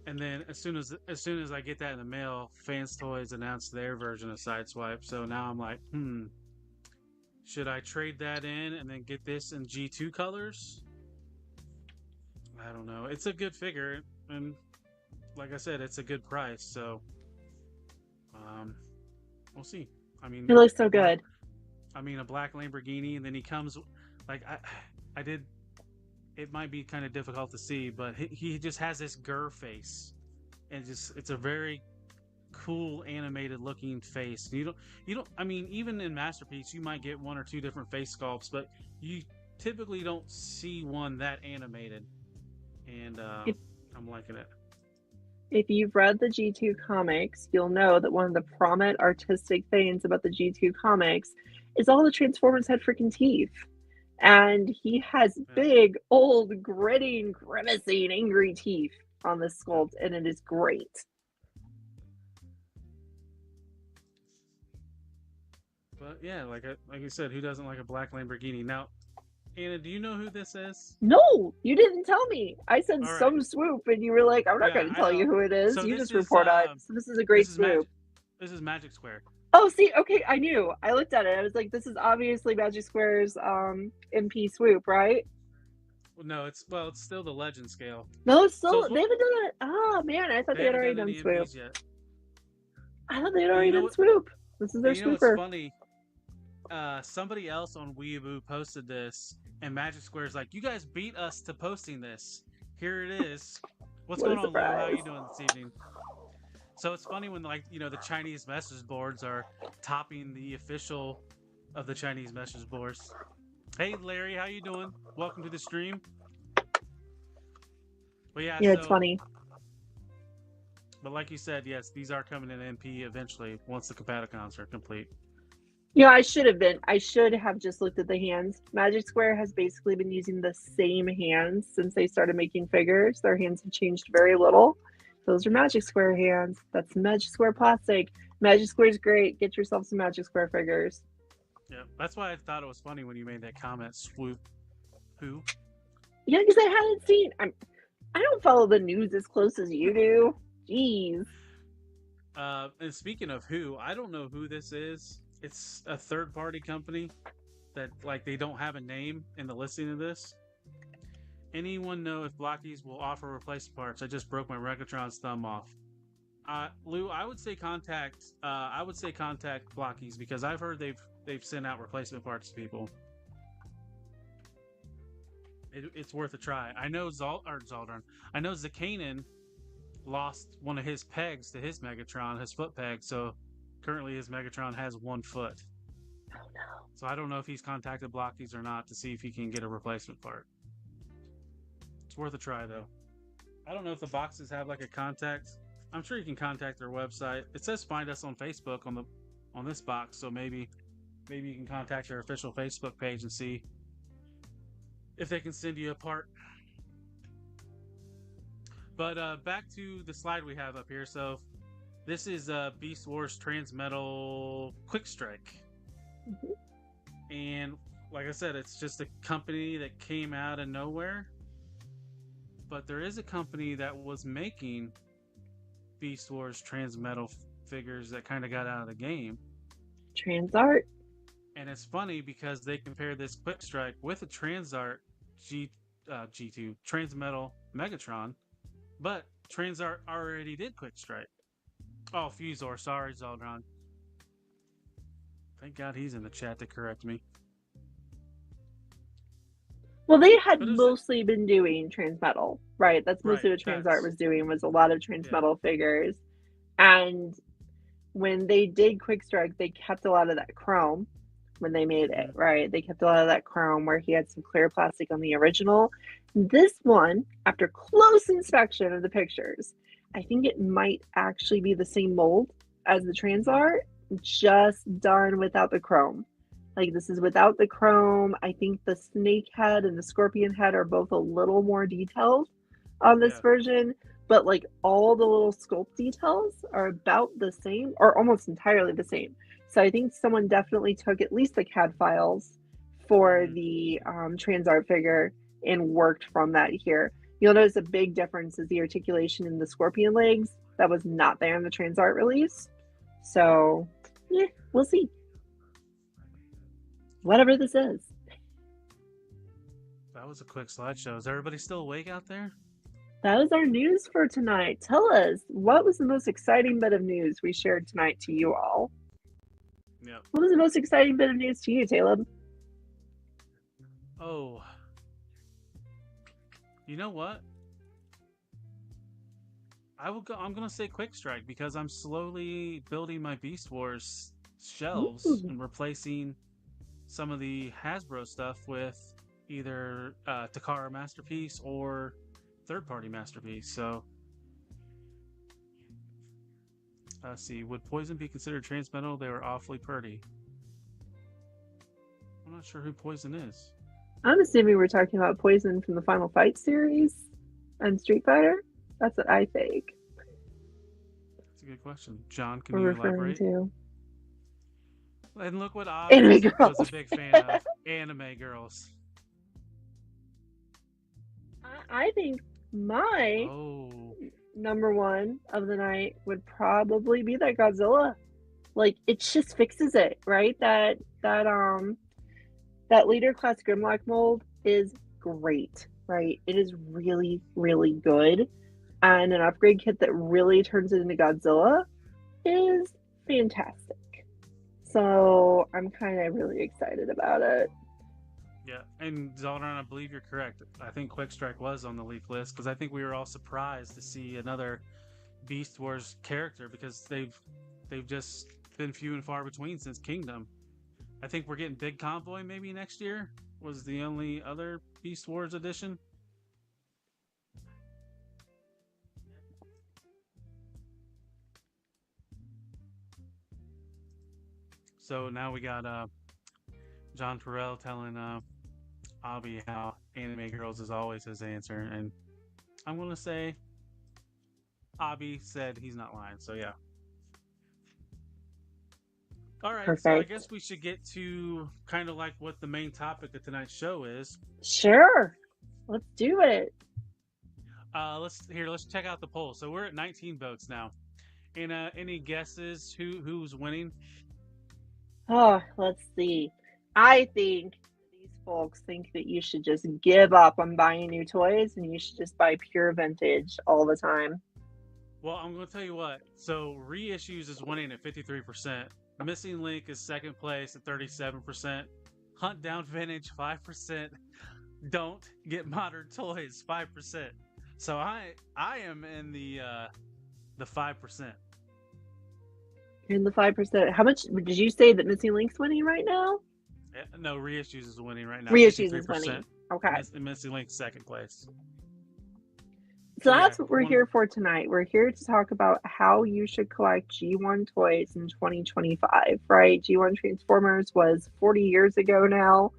[SPEAKER 2] And then as soon as I get that in the mail, Fans Toys announced their version of Sideswipe. So now I'm like, should I trade that in and then get this in G2 colors? I don't know. It's a good figure, and like I said, it's a good price. So, we'll see. I mean,
[SPEAKER 3] It looks so good.
[SPEAKER 2] I mean, a black Lamborghini, and then he comes like I did. It might be kind of difficult to see, but he just has this Gur face, and it's a very cool animated looking face. You don't. I mean, even in Masterpiece, you might get one or two different face sculpts, but you typically don't see one that animated. And I'm liking it.
[SPEAKER 3] If you've read the G2 comics, you'll know that one of the prominent artistic things about the G2 comics is all the Transformers had freaking teeth. And he has big, old, gritting, grimacing, angry teeth on this sculpt, and it is great.
[SPEAKER 2] But yeah, like I said, who doesn't like a black Lamborghini? Now, Anna, do you know who this is?
[SPEAKER 3] No, you didn't tell me. I said
[SPEAKER 2] All right.
[SPEAKER 3] some swoop, and you were like, I'm not going to tell you who it is.
[SPEAKER 2] So
[SPEAKER 3] you
[SPEAKER 2] this
[SPEAKER 3] just report on it. So this is a great swoop.
[SPEAKER 2] This is Magic Square.
[SPEAKER 3] Oh, see, okay, I knew. I looked at it. I was like, this is obviously Magic Square's MP swoop, right?
[SPEAKER 2] No, it's still the Legend scale.
[SPEAKER 3] No, it's still,
[SPEAKER 2] So
[SPEAKER 3] they haven't done it. Oh, man, I thought they had already done swoop.
[SPEAKER 2] Yet.
[SPEAKER 3] I thought they had already done swoop. This is their
[SPEAKER 2] You know
[SPEAKER 3] swooper.
[SPEAKER 2] what's funny? Somebody else on Weeaboo posted this, and Magic Square's like, you guys beat us to posting this. Here it is. What's
[SPEAKER 3] What a
[SPEAKER 2] going on, Lou? How are you
[SPEAKER 3] surprise.
[SPEAKER 2] doing this evening? So it's funny when, like, you know, the Chinese message boards are topping the official of the Chinese message boards. Hey, Larry, how you doing? Welcome to the stream. But yeah,
[SPEAKER 3] It's funny.
[SPEAKER 2] But like you said, yes, these are coming in MP eventually once the Combaticons are complete.
[SPEAKER 3] Yeah, I should have just looked at the hands. Magic Square has basically been using the same hands since they started making figures. Their hands have changed very little. Those are Magic Square hands. That's Magic Square plastic. Magic Square's great. Get yourself some Magic Square figures.
[SPEAKER 2] Yeah, that's why I thought it was funny when you made that comment. Swoop. Who?
[SPEAKER 3] Yeah, because I hadn't seen. I don't follow the news as close as you do. Jeez.
[SPEAKER 2] And speaking of who, I don't know who this is. It's a third-party company that, like, they don't have a name in the listing of this. Anyone know if Blockies will offer replacement parts? I just broke my Recatron's thumb off. Lou, I would say contact Blockies because I've heard they've sent out replacement parts to people. It's worth a try. I know Zaldron. I know Zakanin lost one of his pegs to his Megatron, his foot peg. So currently his Megatron has 1 foot.
[SPEAKER 3] Oh no.
[SPEAKER 2] So I don't know if he's contacted Blockies or not to see if he can get a replacement part. It's worth a try, though. I don't know if the boxes have like a contact. I'm sure you can contact their website. It says find us on Facebook on this box, so maybe you can contact their official Facebook page and see if they can send you a part. But back to the slide we have up here. So this is Beast Wars Transmetal Quick Strike. And like I said, it's just a company that came out of nowhere. But there is a company that was making Beast Wars Transmetal figures that kind of got out of the game.
[SPEAKER 3] Transart.
[SPEAKER 2] And it's funny because they compared this Quick Strike with a Transart G2 Transmetal Megatron, but Transart already did Quick Strike. Oh, Fusor, sorry, Zeldron. Thank God he's in the chat to correct me.
[SPEAKER 3] Well, they had mostly been doing Transmetal, right? That's mostly
[SPEAKER 2] Right,
[SPEAKER 3] what Transart
[SPEAKER 2] that's-
[SPEAKER 3] was doing, was a lot of Transmetal figures. And when they did Quick Strike, they kept a lot of that chrome when they made it, right? They kept a lot of that chrome where he had some clear plastic on the original. This one, after close inspection of the pictures, I think it might actually be the same mold as the Transart, just done without the chrome. Like, this is without the chrome. I think the snake head and the scorpion head are both a little more detailed on this version, but like all the little sculpt details are about the same or almost entirely the same. So I think someone definitely took at least the CAD files for the Transart figure and worked from that here. You'll notice a big difference is the articulation in the scorpion legs. That was not there in the Transart release. So, yeah, we'll see. Whatever this is.
[SPEAKER 2] That was a quick slideshow. Is everybody still awake out there?
[SPEAKER 3] That was our news for tonight. Tell us, what was the most exciting bit of news we shared tonight to you all?
[SPEAKER 2] Yep.
[SPEAKER 3] What was the most exciting bit of news to you, Caleb?
[SPEAKER 2] Oh. You know what? I'm going to say Quick Strike because I'm slowly building my Beast Wars shelves and replacing some of the Hasbro stuff with either Takara Masterpiece or third-party Masterpiece. So, let's see. Would Poison be considered transmetal? They were awfully pretty. I'm not sure who Poison is.
[SPEAKER 3] I'm assuming we're talking about Poison from the Final Fight series and Street Fighter. That's what I think.
[SPEAKER 2] That's a good question. John, can
[SPEAKER 3] We're
[SPEAKER 2] you
[SPEAKER 3] referring
[SPEAKER 2] elaborate?
[SPEAKER 3] to.
[SPEAKER 2] And look what
[SPEAKER 3] Anime
[SPEAKER 2] Oz was
[SPEAKER 3] girls.
[SPEAKER 2] a big fan of. Anime girls.
[SPEAKER 3] I think my number one of the night would probably be that Godzilla. Like, it just fixes it, right? That Leader Class Grimlock mold is great, right? It is really, really good. And an upgrade kit that really turns it into Godzilla is fantastic. So I'm kind of really excited about it.
[SPEAKER 2] Yeah, and Zeldron, I believe you're correct. I think Quick Strike was on the leak list because I think we were all surprised to see another Beast Wars character because they've just been few and far between since Kingdom. I think we're getting Big Convoy maybe next year was the only other Beast Wars edition. So now we got John Terrell telling Abby how Anime Girls is always his answer, and I'm gonna say Abby said he's not lying. So yeah. All right,
[SPEAKER 3] Perfect.
[SPEAKER 2] so I guess we should get to kind of like what the main topic of tonight's show is.
[SPEAKER 3] Sure, let's do it.
[SPEAKER 2] Let's check out the poll. So we're at 19 votes now. And any guesses who's winning?
[SPEAKER 3] Oh, let's see. I think these folks think that you should just give up on buying new toys and you should just buy pure vintage all the time.
[SPEAKER 2] Well, I'm going to tell you what. So reissues is winning at 53%. Missing Link is second place at 37%. Hunt down vintage 5%. Don't get modern toys 5%. So I am in the 5%.
[SPEAKER 3] You're in the 5%. How much did you say that Missing Link's winning right now?
[SPEAKER 2] No, reissues is winning right now.
[SPEAKER 3] Reissues is
[SPEAKER 2] 53%.
[SPEAKER 3] winning. Okay.
[SPEAKER 2] Missing Link second place.
[SPEAKER 3] So
[SPEAKER 2] yeah,
[SPEAKER 3] that's what we're
[SPEAKER 2] one,
[SPEAKER 3] here for tonight. We're here to talk about how you should collect G1 toys in 2025, right? G1 Transformers was 40 years ago now,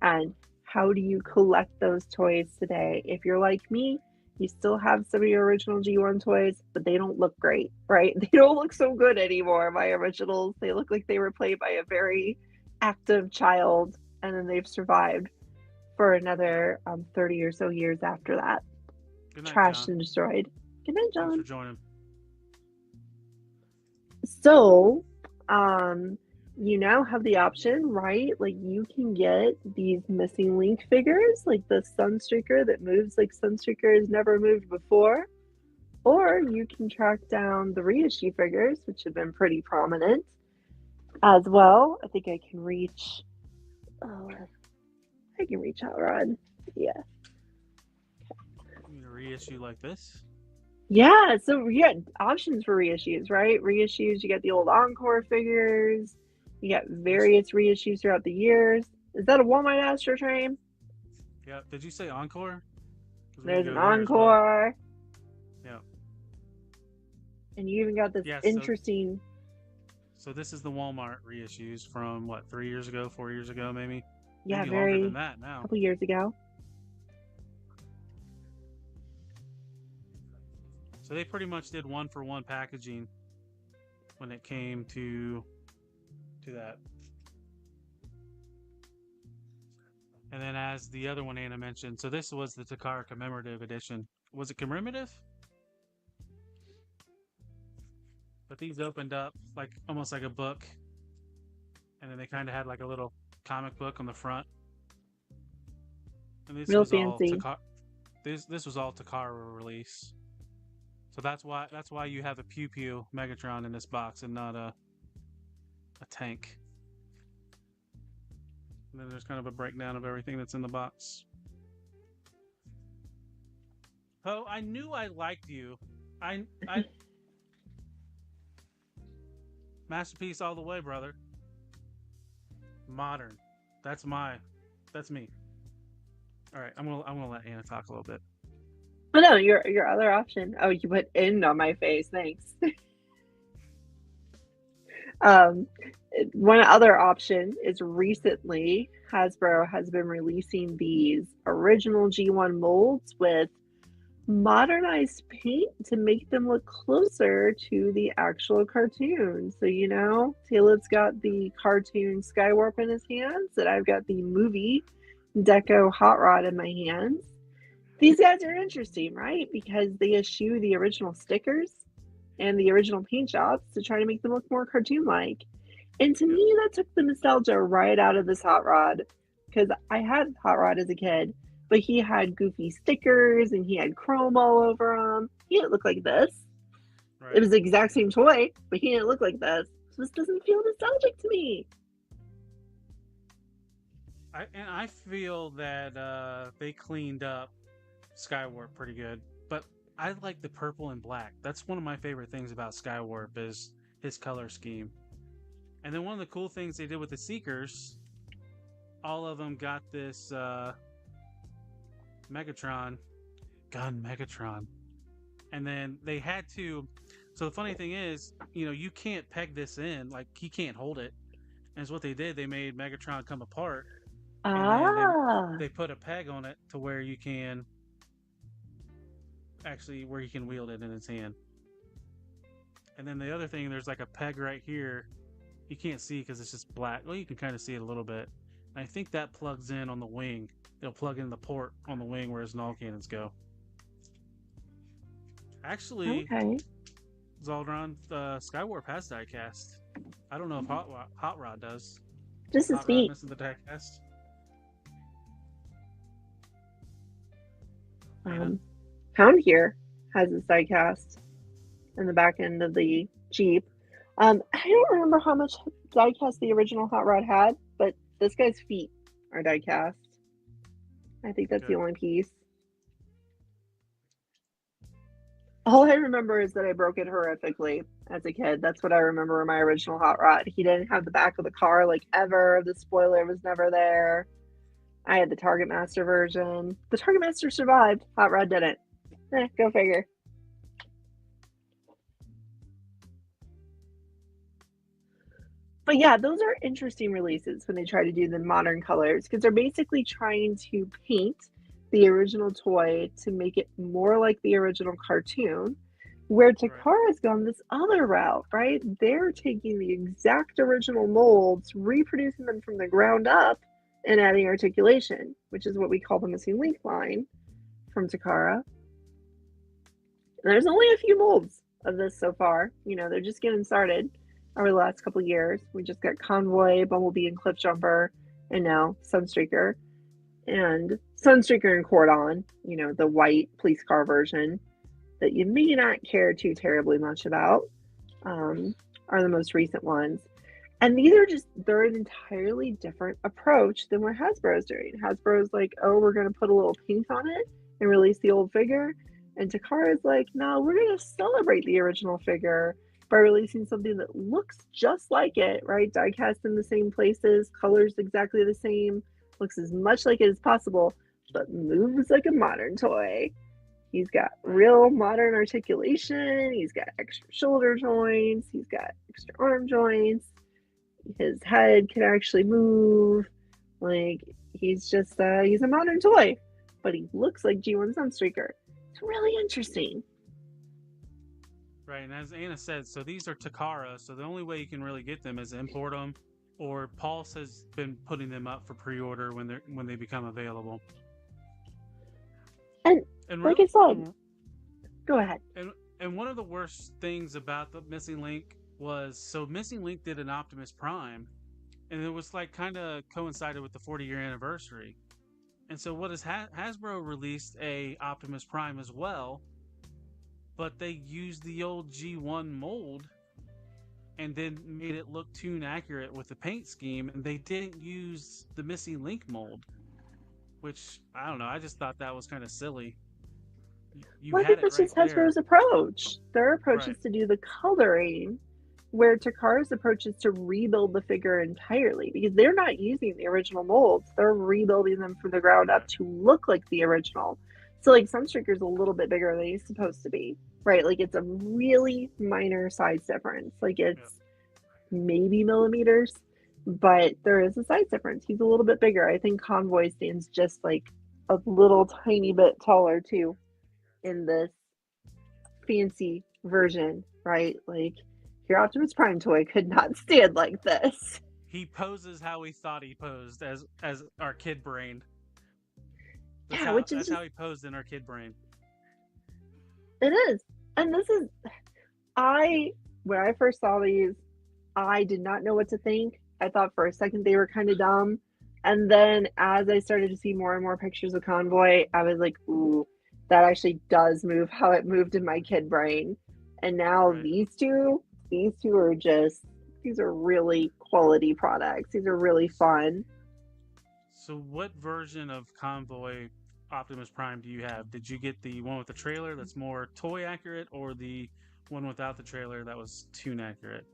[SPEAKER 3] and how do you collect those toys today? If you're like me, you still have some of your original G1 toys, but they don't look great, right? They don't look so good anymore. My originals, they look like they were played by a very active child, and then they've survived for another 30 or so years after that.
[SPEAKER 2] good night,
[SPEAKER 3] Trashed
[SPEAKER 2] John.
[SPEAKER 3] and destroyed. Good night,
[SPEAKER 2] Thanks for
[SPEAKER 3] John.
[SPEAKER 2] joining.
[SPEAKER 3] So, you now have the option, right? Like you can get these missing link figures, like the Sunstreaker that moves like Sunstreaker has never moved before, or you can track down the reissue figures, which have been pretty prominent as well. I think I can reach. Oh, I can reach Hot Rod. Yeah.
[SPEAKER 2] You need a reissue like this.
[SPEAKER 3] Yeah, so we got options for reissues, right? Reissues, you got the old Encore figures, you got various reissues throughout the years. Is that a Walmart Astro Train?
[SPEAKER 2] Yeah. Did you say Encore? 'Cause we
[SPEAKER 3] There's
[SPEAKER 2] can
[SPEAKER 3] an
[SPEAKER 2] go here as well.
[SPEAKER 3] Encore.
[SPEAKER 2] Yeah.
[SPEAKER 3] And you even got this
[SPEAKER 2] Yeah, so-
[SPEAKER 3] interesting.
[SPEAKER 2] So this is the Walmart reissues from what, 3 years ago, 4 years ago, maybe.
[SPEAKER 3] Yeah,
[SPEAKER 2] Maybe
[SPEAKER 3] very.
[SPEAKER 2] longer than that
[SPEAKER 3] A
[SPEAKER 2] now.
[SPEAKER 3] couple years ago.
[SPEAKER 2] So they pretty much did one-for-one packaging when it came to that. And then as the other one Anna mentioned, so this was the Takara commemorative edition. Was it commemorative? But these opened up like almost like a book. And then they kind of had like a little comic book on the front. And this
[SPEAKER 3] Real
[SPEAKER 2] was
[SPEAKER 3] fancy.
[SPEAKER 2] all this was all Takara release. So that's why you have a Pew Pew Megatron in this box and not a tank. And then there's kind of a breakdown of everything that's in the box. Oh, I knew I liked you. I Masterpiece all the way, brother. Modern. That's me. All right, I'm gonna let Anna talk a little bit.
[SPEAKER 3] But no, your other option. Oh, you put "in" on my face. Thanks. One other option is recently Hasbro has been releasing these original G1 molds with modernized paint to make them look closer to the actual cartoon. So, Caleb's got the cartoon Skywarp in his hands, and I've got the movie Deco Hot Rod in my hands. These guys are interesting, right? Because they eschew the original stickers and the original paint jobs to try to make them look more cartoon-like. And to me, that took the nostalgia right out of this Hot Rod. Because I had Hot Rod as a kid, but he had goofy stickers and he had chrome all over him. He didn't look like this.
[SPEAKER 2] Right.
[SPEAKER 3] It was the exact same toy, but he didn't look like this. So this doesn't feel nostalgic to me.
[SPEAKER 2] I feel that they cleaned up Skywarp pretty good, but I like the purple and black. That's one of my favorite things about Skywarp is his color scheme. And then one of the cool things they did with the Seekers, all of them got this Megatron, gun Megatron. And then they had to, so the funny thing is, you can't peg this in, like he can't hold it. And it's what they did, they made Megatron come apart. And then they put a peg on it to where you can wield it in his hand. And then the other thing, there's like a peg right here. You can't see because it's just black. Well, you can kind of see it a little bit. And I think that plugs in on the wing. It'll plug in the port on the wing where his null cannons go. Actually,
[SPEAKER 3] Okay.
[SPEAKER 2] Zaldron, Skywarp has diecast. I don't know if Hot Rod does.
[SPEAKER 3] This is
[SPEAKER 2] Hot Rod
[SPEAKER 3] neat.
[SPEAKER 2] missing the diecast.
[SPEAKER 3] Pound here has his diecast in the back end of the Jeep. I don't remember how much diecast the original Hot Rod had, but this guy's feet are diecast. I think that's the
[SPEAKER 2] Good.
[SPEAKER 3] only piece. All I remember is that I broke it horrifically as a kid. That's what I remember in my original Hot Rod. He didn't have the back of the car like ever. The spoiler was never there. I had the Target Master version. The Target Master survived. Hot Rod didn't. Go figure. But yeah, those are interesting releases when they try to do the modern colors because they're basically trying to paint the original toy to make it more like the original cartoon, where Takara's gone this other route, right? They're taking the exact original molds, reproducing them from the ground up, and adding articulation, which is what we call the missing link line from Takara. And there's only a few molds of this so far. You know, they're just getting started over the last couple of years. We just got Convoy, Bumblebee, and Cliffjumper, and now Sunstreaker. And Sunstreaker and Cordon, you know, the white police car version that you may not care too terribly much about, are the most recent ones. And these are just, they're an entirely different approach than what Hasbro's doing. Hasbro's like, oh, we're going to put a little paint on it and release the old figure. And Takara's like, no, we're going to celebrate the original figure by releasing something that looks just like it, right? Die cast in the same places, colors exactly the same, looks as much like it as possible, but moves like a modern toy. He's got real modern articulation. He's got extra shoulder joints. He's got extra arm joints. His head can actually move. Like, he's just, he's a modern toy, but he looks like G1 Sunstreaker. It's really interesting.
[SPEAKER 2] Right, and as Anna said, so these are Takara, so the only way you can really get them is import them, or Pulse has been putting them up for pre-order when they become available.
[SPEAKER 3] And like I said, go ahead.
[SPEAKER 2] And one of the worst things about the Missing Link was, so Missing Link did an Optimus Prime, and it was like kind of coincided with the 40-year anniversary. And so what is Hasbro released a Optimus Prime as well, but they used the old G1 mold and then made it look tune accurate with the paint scheme, and they didn't use the Missing Link mold, which, I don't know, I just thought that was kind of silly.
[SPEAKER 3] Well, I think that's just Hasbro's approach. Their approach is to do the coloring, where Takara's approach is to rebuild the figure entirely, because they're not using the original molds. They're rebuilding them from the ground up to look like the original. So, like, Sunstreaker's a little bit bigger than he's supposed to be, right? Like, it's a really minor size difference. Like, it's maybe millimeters, but there is a size difference. He's a little bit bigger. I think Convoy stands just, like, a little tiny bit taller, too, in this fancy version, right? Like, your Optimus Prime toy could not stand like this.
[SPEAKER 2] He poses how we thought he posed as our kid brain. That's how he posed in our kid brain.
[SPEAKER 3] It is. And this is, when I first saw these, I did not know what to think. I thought for a second they were kind of dumb. And then as I started to see more and more pictures of Convoy, I was like, ooh, that actually does move how it moved in my kid brain. And now these two are just, these are really quality products. These are really fun.
[SPEAKER 2] So what version of Convoy Optimus Prime do you have? Did you get the one with the trailer that's more toy accurate, or the one without the trailer that was tune accurate?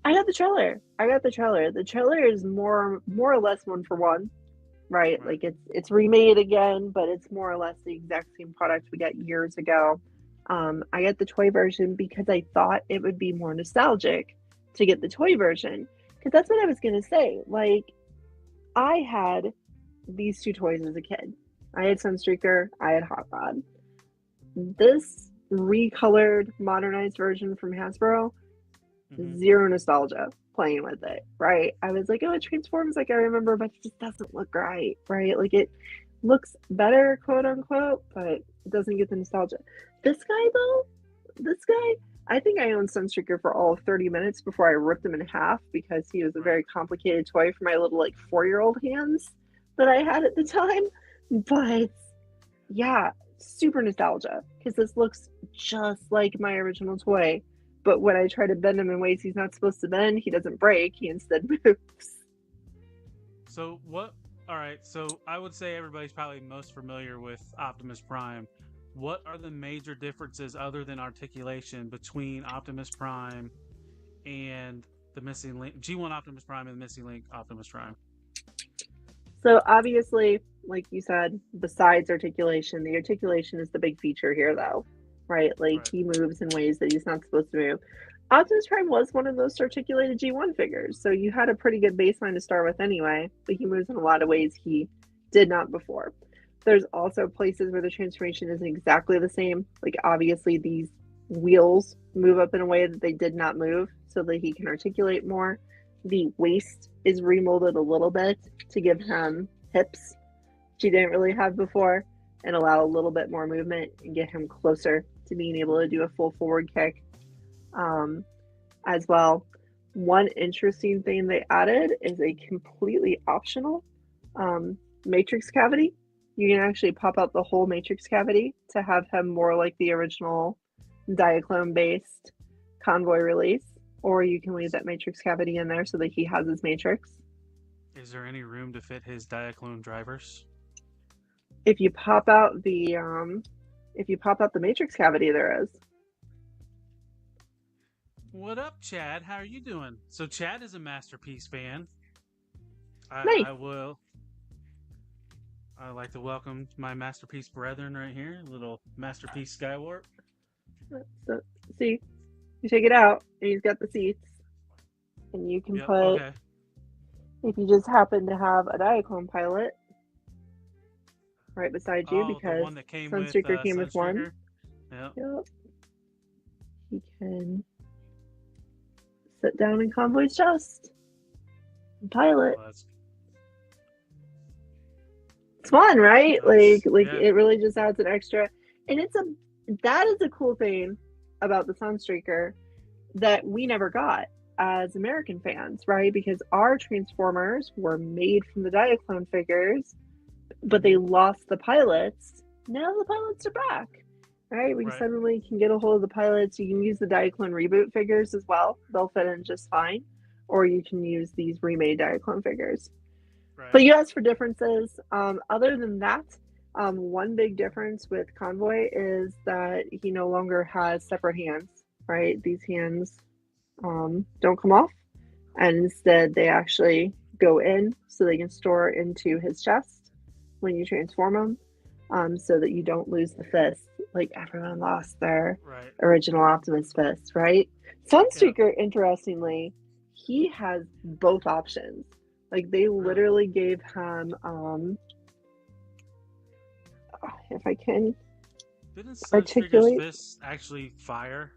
[SPEAKER 3] I got the trailer. The trailer is more or less one for one, right? Like it's remade again, but it's more or less the exact same product we got years ago. I got the toy version because I thought it would be more nostalgic to get the toy version, because that's what I was gonna say. Like, I had these two toys as a kid. I had Sunstreaker, I had Hot Rod. This recolored, modernized version from Hasbro, zero nostalgia playing with it, right? I was like, oh, it transforms like I remember, but it just doesn't look right? Like, it looks better, quote unquote, but it doesn't get the nostalgia. This guy, I think I owned Sunstreaker for all of 30 minutes before I ripped him in half, because he was a very complicated toy for my little, like, 4-year-old hands that I had at the time. But yeah, super nostalgia, because this looks just like my original toy. But when I try to bend him in ways he's not supposed to bend, he doesn't break. He instead moves.
[SPEAKER 2] So what? All right. So I would say everybody's probably most familiar with Optimus Prime. What are the major differences, other than articulation, between Optimus Prime and the Missing Link, G1 Optimus Prime, and the Missing Link Optimus Prime?
[SPEAKER 3] So obviously, like you said, besides articulation, the articulation is the big feature here, though, right? Like
[SPEAKER 2] Right.
[SPEAKER 3] he moves in ways that he's not supposed to move. Optimus Prime was one of those articulated G1 figures, so you had a pretty good baseline to start with anyway, but he moves in a lot of ways he did not before. There's also places where the transformation isn't exactly the same. Like obviously these wheels move up in a way that they did not move so that he can articulate more. The waist is remolded a little bit to give him hips she didn't really have before and allow a little bit more movement and get him closer to being able to do a full forward kick as well. One interesting thing they added is a completely optional matrix cavity. You can actually pop out the whole matrix cavity to have him more like the original Diaclone based convoy release, or you can leave that matrix cavity in there so that he has his matrix.
[SPEAKER 2] Is there any room to fit his Diaclone drivers?
[SPEAKER 3] If you pop out the matrix cavity, there is.
[SPEAKER 2] What up, Chad? How are you doing? So Chad is a Masterpiece fan.
[SPEAKER 3] Nice.
[SPEAKER 2] I'd like to welcome my Masterpiece brethren right here. Little Masterpiece Skywarp.
[SPEAKER 3] So, see, you take it out, and he's got the seats, and you can put.
[SPEAKER 2] Okay.
[SPEAKER 3] If you just happen to have a Diaclone pilot right beside you,
[SPEAKER 2] the
[SPEAKER 3] because
[SPEAKER 2] one that came
[SPEAKER 3] Sunstreaker came with one.
[SPEAKER 2] Sunstreaker? Yep.
[SPEAKER 3] He can sit down in Convoy's chest and pilot.
[SPEAKER 2] Well,
[SPEAKER 3] It's fun, right? Like
[SPEAKER 2] yeah.
[SPEAKER 3] It really just adds an extra, and that is a cool thing about the Sunstreaker that we never got as American fans, right? Because our Transformers were made from the Diaclone figures, but they lost the pilots. Now the pilots are back, right? We suddenly can get a hold of the pilots. You can use the Diaclone reboot figures as well. They'll fit in just fine. Or you can use these remade Diaclone figures.
[SPEAKER 2] Right.
[SPEAKER 3] But you asked for differences. Other than that, one big difference with Convoy is that he no longer has separate hands, right? These hands don't come off, and instead they actually go in so they can store into his chest when you transform them, so that you don't lose the fist like everyone lost their original Optimus fist, right? Sunstreaker, interestingly, he has both options. Like they literally gave him if I can
[SPEAKER 2] Didn't
[SPEAKER 3] articulate.
[SPEAKER 2] Sunstreaker's fists actually fire?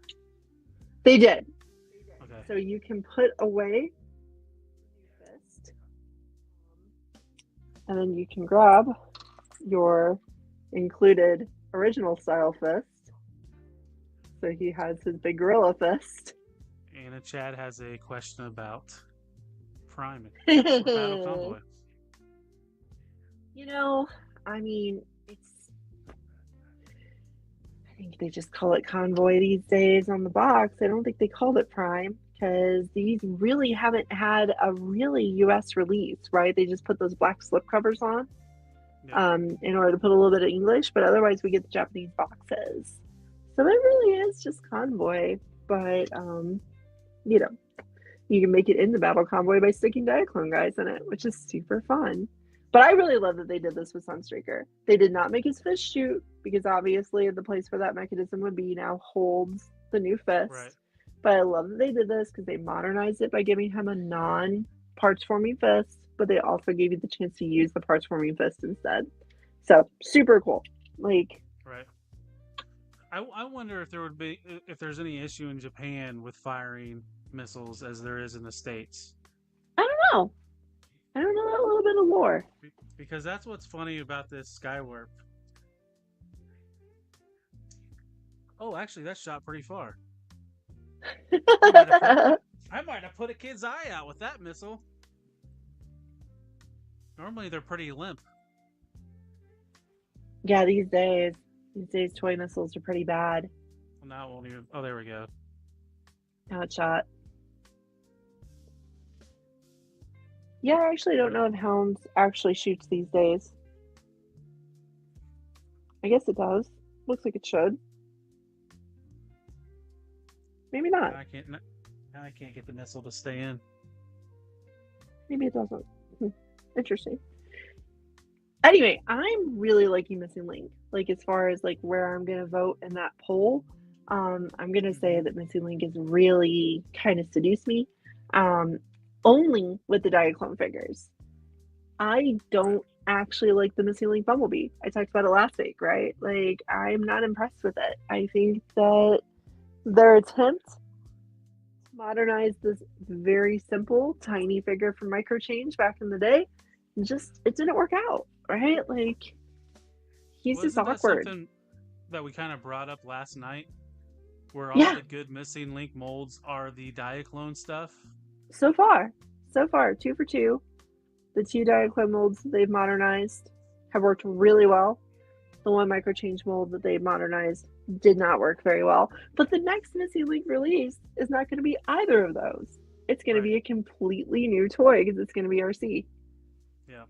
[SPEAKER 3] They did.
[SPEAKER 2] Okay.
[SPEAKER 3] So you can put away the fist, and then you can grab your included original style fist. So he has his big gorilla fist.
[SPEAKER 2] Anna Chad has a question about Prime or Battle Convoy.
[SPEAKER 3] You know, I mean, I think they just call it Convoy these days on the box. I don't think they called it Prime because these really haven't had a really US release, right? They just put those black slip covers on in order to put a little bit of English, but otherwise we get the Japanese boxes. So it really is just Convoy, but you know, you can make it in the Battle Convoy by sticking Diaclone guys in it, which is super fun. But I really love that they did this with Sunstreaker. They did not make his fist shoot because obviously the place where that mechanism would be now holds the new fist.
[SPEAKER 2] Right.
[SPEAKER 3] But I love that they did this because they modernized it by giving him a non-parts forming fist, but they also gave you the chance to use the parts forming fist instead. So super cool. Like,
[SPEAKER 2] right. I wonder if there's any issue in Japan with firing missiles as there is in the States.
[SPEAKER 3] I don't know that little bit of lore.
[SPEAKER 2] Because that's what's funny about this Skywarp. Oh, actually, that shot pretty far. I might have put a kid's eye out with that missile. Normally, they're pretty limp.
[SPEAKER 3] Yeah, these days toy missiles are pretty bad.
[SPEAKER 2] Well, now it won't even. Oh, there we go.
[SPEAKER 3] Now it's shot. Yeah, I actually don't know if Helms actually shoots these days. I guess it does. Looks like it should. Maybe not.
[SPEAKER 2] I can't get the missile to stay in.
[SPEAKER 3] Maybe it doesn't. Interesting. Anyway, I'm really liking Missing Link. Like as far as like where I'm gonna vote in that poll, I'm gonna say
[SPEAKER 2] Hmm.
[SPEAKER 3] that Missing Link is really kind of seduced me. Um, only with the Diaclone figures. I
[SPEAKER 2] Right.
[SPEAKER 3] don't actually like the Missing Link Bumblebee. I talked about it last week, right? Like I'm not impressed with it. I think that their attempt to modernize this very simple, tiny figure from Microchange back in the day, just it didn't work out, right? Like he's just
[SPEAKER 2] Wasn't that
[SPEAKER 3] awkward.
[SPEAKER 2] something that we kind of brought up last night, where all
[SPEAKER 3] Yeah,
[SPEAKER 2] the good missing link molds are the Diaclone stuff?
[SPEAKER 3] so far, so far, two for two. The two Diaclone molds that they've modernized have worked really well. The one Microchange mold that they modernized did not work very well. But the next Missing Link release is not going to be either of those. It's going to
[SPEAKER 2] Right.
[SPEAKER 3] be a completely new toy because it's going to be RC.
[SPEAKER 2] Yeah.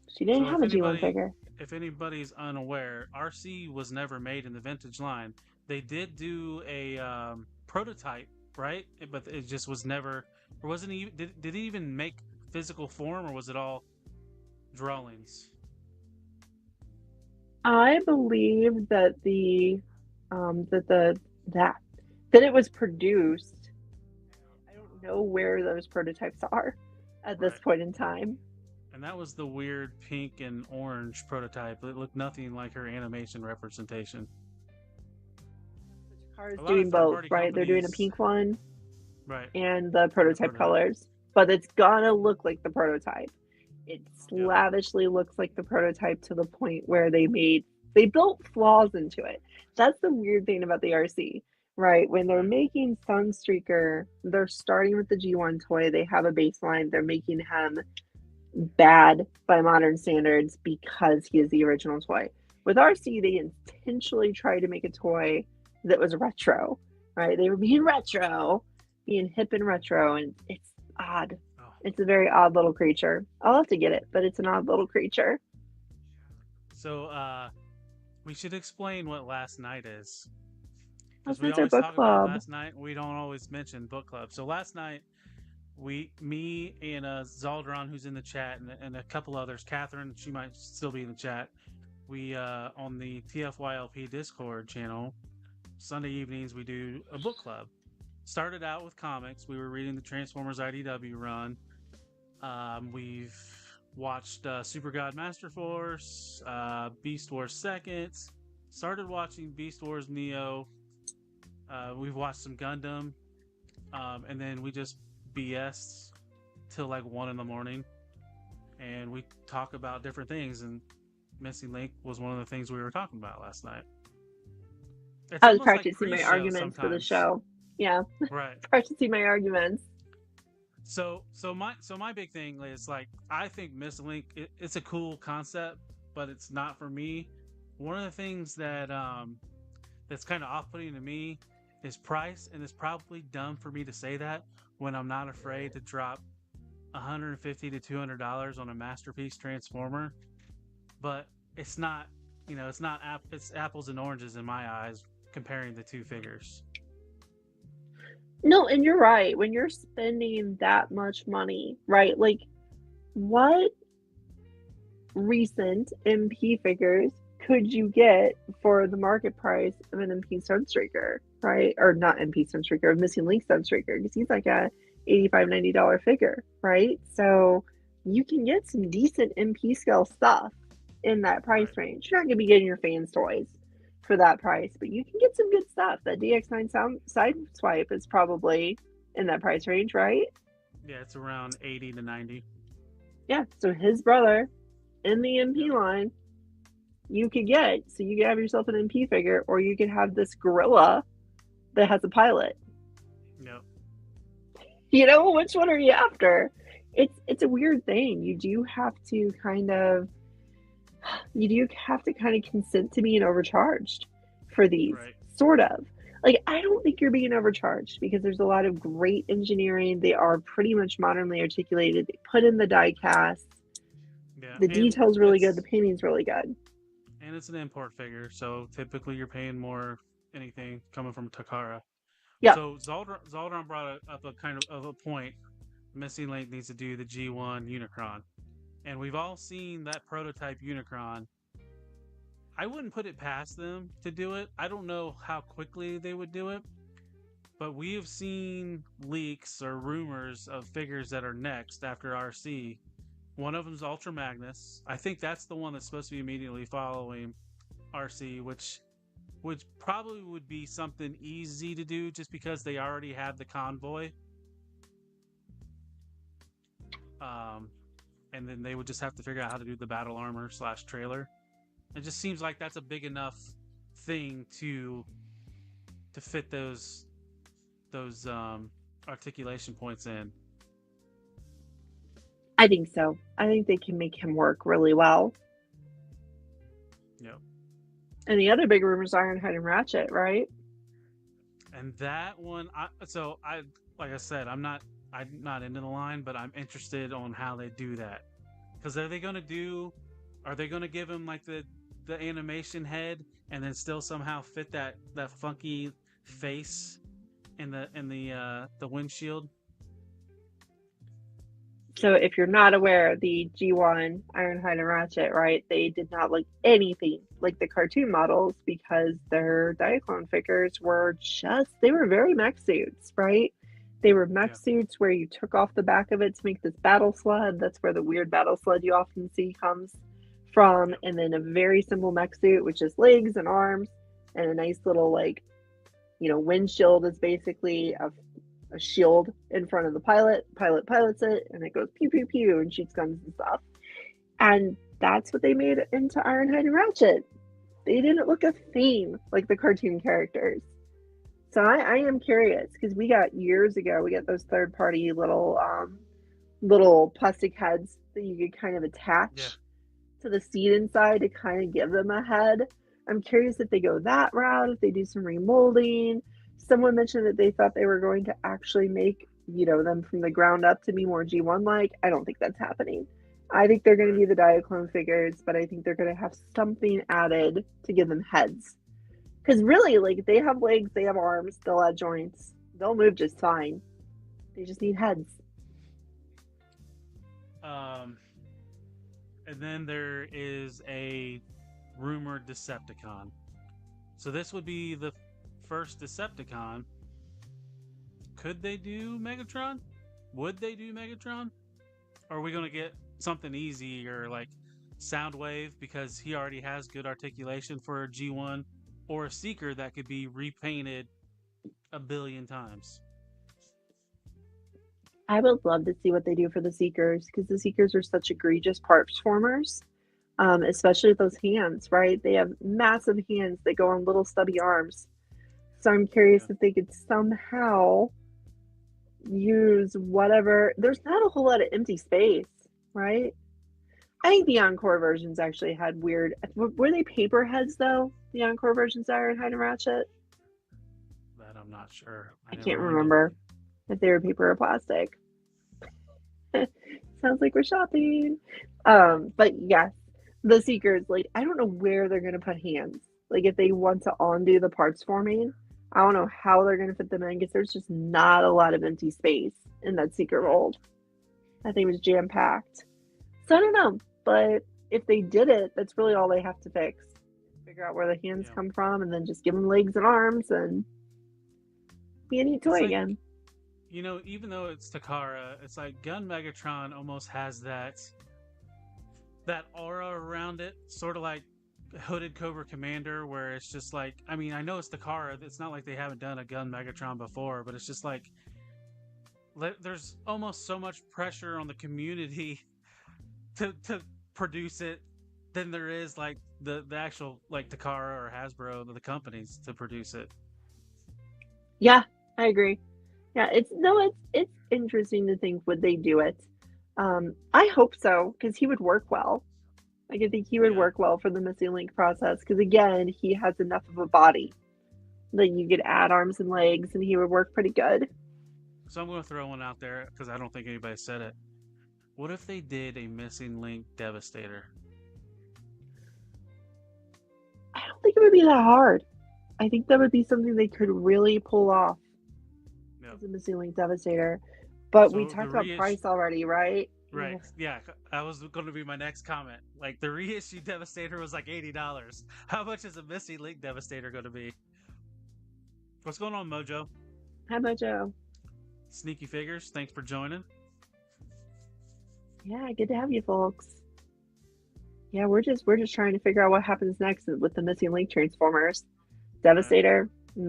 [SPEAKER 3] She didn't
[SPEAKER 2] So
[SPEAKER 3] have a G1 figure.
[SPEAKER 2] if anybody's unaware, RC was never made in the vintage line. They did do a prototype, right? But it just was never. Or wasn't he? Did he even make physical form, or was it all drawings?
[SPEAKER 3] I believe that that that that it was produced. I don't know where those prototypes are at this
[SPEAKER 2] Right.
[SPEAKER 3] point in time.
[SPEAKER 2] And that was the weird pink and orange prototype. It looked nothing like her animation representation.
[SPEAKER 3] Cars
[SPEAKER 2] A lot of
[SPEAKER 3] doing
[SPEAKER 2] third
[SPEAKER 3] both,
[SPEAKER 2] party
[SPEAKER 3] right? They're doing a
[SPEAKER 2] companies,
[SPEAKER 3] pink one
[SPEAKER 2] right,
[SPEAKER 3] and the
[SPEAKER 2] and the
[SPEAKER 3] prototype
[SPEAKER 2] prototype.
[SPEAKER 3] colors, but it's gonna look like the prototype. It
[SPEAKER 2] Yep.
[SPEAKER 3] slavishly looks like the prototype to the point where they built flaws into it. That's the weird thing about the RC, right? When they're
[SPEAKER 2] Right.
[SPEAKER 3] making Sunstreaker, they're starting with the G1 toy. They have a baseline. They're making him bad by modern standards because he is the original toy. With RC, they intentionally tried to make a toy that was retro, right? They were being retro, being hip and retro, and it's odd.
[SPEAKER 2] Oh.
[SPEAKER 3] It's a very odd little creature. I'll have to get it, but it's an odd little creature.
[SPEAKER 2] So we should explain what last night is. Because
[SPEAKER 3] Last
[SPEAKER 2] we
[SPEAKER 3] night's our
[SPEAKER 2] always
[SPEAKER 3] book
[SPEAKER 2] talk about
[SPEAKER 3] club.
[SPEAKER 2] last night, we don't always mention book club. So last night, me and Zaldron, who's in the chat, and a couple others, Catherine, she might still be in the chat. We on the TFYLP Discord channel, Sunday evenings we do a book club. Started out with comics. We were reading the Transformers IDW run. We've watched Super God Master Force, Beast Wars Seconds. Started watching Beast Wars Neo. We've watched some Gundam, and then we just BS till like 1 in the morning, and we talk about different things. And Missing Link was one of the things we were talking about last night. It's
[SPEAKER 3] I was
[SPEAKER 2] almost like
[SPEAKER 3] practicing my
[SPEAKER 2] pre-show
[SPEAKER 3] arguments for the
[SPEAKER 2] sometimes,
[SPEAKER 3] show. Yeah,
[SPEAKER 2] right?
[SPEAKER 3] practicing my arguments.
[SPEAKER 2] So my big thing is like I think Missing Link it's a cool concept, but it's not for me. One of the things that that's kind of off-putting to me is price, and it's probably dumb for me to say that when I'm not afraid to drop $150 to $200 on a masterpiece Transformer. But it's not, it's not it's apples and oranges in my eyes comparing the two figures.
[SPEAKER 3] No, and you're right. When you're spending that much money, right? Like, what recent MP figures could you get for the market price of an MP Sunstreaker, right? Or not MP Sunstreaker, a Missing Link Sunstreaker, because he's like a $85, $90 figure, right? So you can get some decent MP scale stuff in that price
[SPEAKER 2] Right.
[SPEAKER 3] range. You're not going to be getting your fans toys for that price, but you can get some good stuff. That DX9 side swipe is probably in that price range, right?
[SPEAKER 2] Yeah, it's around 80 to 90.
[SPEAKER 3] Yeah. So his brother in the MP
[SPEAKER 2] Yep.
[SPEAKER 3] line, you could get. So you could have yourself an MP figure, or you could have this gorilla that has a pilot.
[SPEAKER 2] Yep.
[SPEAKER 3] Which one are you after? It's a weird thing. You do have to kind of consent to being overcharged for these,
[SPEAKER 2] Right.
[SPEAKER 3] sort of. Like, I don't think you're being overcharged because there's a lot of great engineering. They are pretty much modernly articulated. They put in the die cast.
[SPEAKER 2] Yeah,
[SPEAKER 3] The
[SPEAKER 2] and
[SPEAKER 3] detail's really good. The painting's really good.
[SPEAKER 2] it's an import figure, so typically you're paying more anything coming from Takara.
[SPEAKER 3] Yep.
[SPEAKER 2] So Zaldron brought up a kind of a point. Missing Link needs to do the G1 Unicron, and we've all seen that prototype Unicron. I wouldn't put it past them to do it. I don't know how quickly they would do it, but we have seen leaks or rumors of figures that are next after RC. One of them is Ultra Magnus. I think that's the one that's supposed to be immediately following RC, which probably would be something easy to do just because they already have the convoy. And then they would just have to figure out how to do the battle armor / trailer. It just seems like that's a big enough thing to fit those articulation points in.
[SPEAKER 3] I think so. I think they can make him work really well.
[SPEAKER 2] Yep.
[SPEAKER 3] And the other big rumor is Ironhide and Ratchet, right?
[SPEAKER 2] And that one, like I said, I'm not into the line, but I'm interested on how they do that. Because are they going to give him like the animation head and then still somehow fit that funky face in the windshield?
[SPEAKER 3] So if you're not aware, the G1 Ironhide and Ratchet, right? They did not look anything like the cartoon models because their Diaclone figures were they were very mech suits, right? They were mech suits where you took off the back of it to make this battle sled. That's where the weird battle sled you often see comes from. And then a very simple mech suit, which is legs and arms and a nice little windshield is basically a shield in front of the pilot. Pilot pilots it and it goes pew pew pew and shoots guns and stuff. And that's what they made into Ironhide and Ratchet. They didn't look a thing like the cartoon characters. So I am curious because years ago we got those third-party little plastic heads that you could kind of attach to the seat inside to kind of give them a head. I'm curious if they go that route, if they do some remolding. Someone mentioned that they thought they were going to actually make, them from the ground up to be more G1-like. I don't think that's happening. I think they're going to be the Diaclone figures, but I think they're going to have something added to give them heads. Because really, they have legs, they have arms, they'll have joints. They'll move just fine. They just need heads.
[SPEAKER 2] And then there is a rumored Decepticon. So this would be the first Decepticon. Could they do Megatron? Would they do Megatron? Or are we going to get something easy or like Soundwave because he already has good articulation for a G1, or a Seeker that could be repainted 1 billion times?
[SPEAKER 3] I would love to see what they do for the Seekers because the Seekers are such egregious parts formers, especially with those hands, right? They have massive hands that go on little stubby arms. So I'm curious if they could somehow use whatever. There's not a whole lot of empty space, right? I think the Encore versions actually had weird. Were they paper heads though? The Encore versions are in Ironhide and Ratchet.
[SPEAKER 2] That I'm not sure.
[SPEAKER 3] I can't remember if they were paper or plastic. Sounds like we're shopping. But yes, the Seekers. I don't know where they're gonna put hands. If they want to undo the parts forming, I don't know how they're gonna fit them in because there's just not a lot of empty space in that Seeker mold. I think it was jam packed. So I don't know, but if they did it, that's really all they have to fix. Figure out where the hands come from, and then just give them legs and arms, and be a neat toy again.
[SPEAKER 2] Even though it's Takara, it's like Gun Megatron almost has that aura around it, sort of like Hooded Cobra Commander, where it's just like, I know it's Takara. It's not like they haven't done a Gun Megatron before, but it's just like there's almost so much pressure on the community to produce it than there is like the actual Takara or Hasbro, the companies, to produce it.
[SPEAKER 3] Yeah, I agree. Yeah, it's interesting to think, would they do it? I hope so, because he would work well. I think he would work well for the missing link process, because again, he has enough of a body that you could add arms and legs, and he would work pretty good.
[SPEAKER 2] So I'm going to throw one out there, because I don't think anybody said it. What if they did a missing link Devastator?
[SPEAKER 3] I don't think it would be that hard. I think that would be something they could really pull off as a missing link Devastator. But so we talked about price already, right?
[SPEAKER 2] Right. Yeah, that was going to be my next comment. Like the reissue Devastator was like $80. How much is a Missing Link Devastator going to be? What's going on, Mojo?
[SPEAKER 3] How about Joe?
[SPEAKER 2] Sneaky Figures, thanks for joining.
[SPEAKER 3] Yeah, good to have you folks. Yeah, we're just trying to figure out what happens next with the Missing Link Transformers. Devastator? I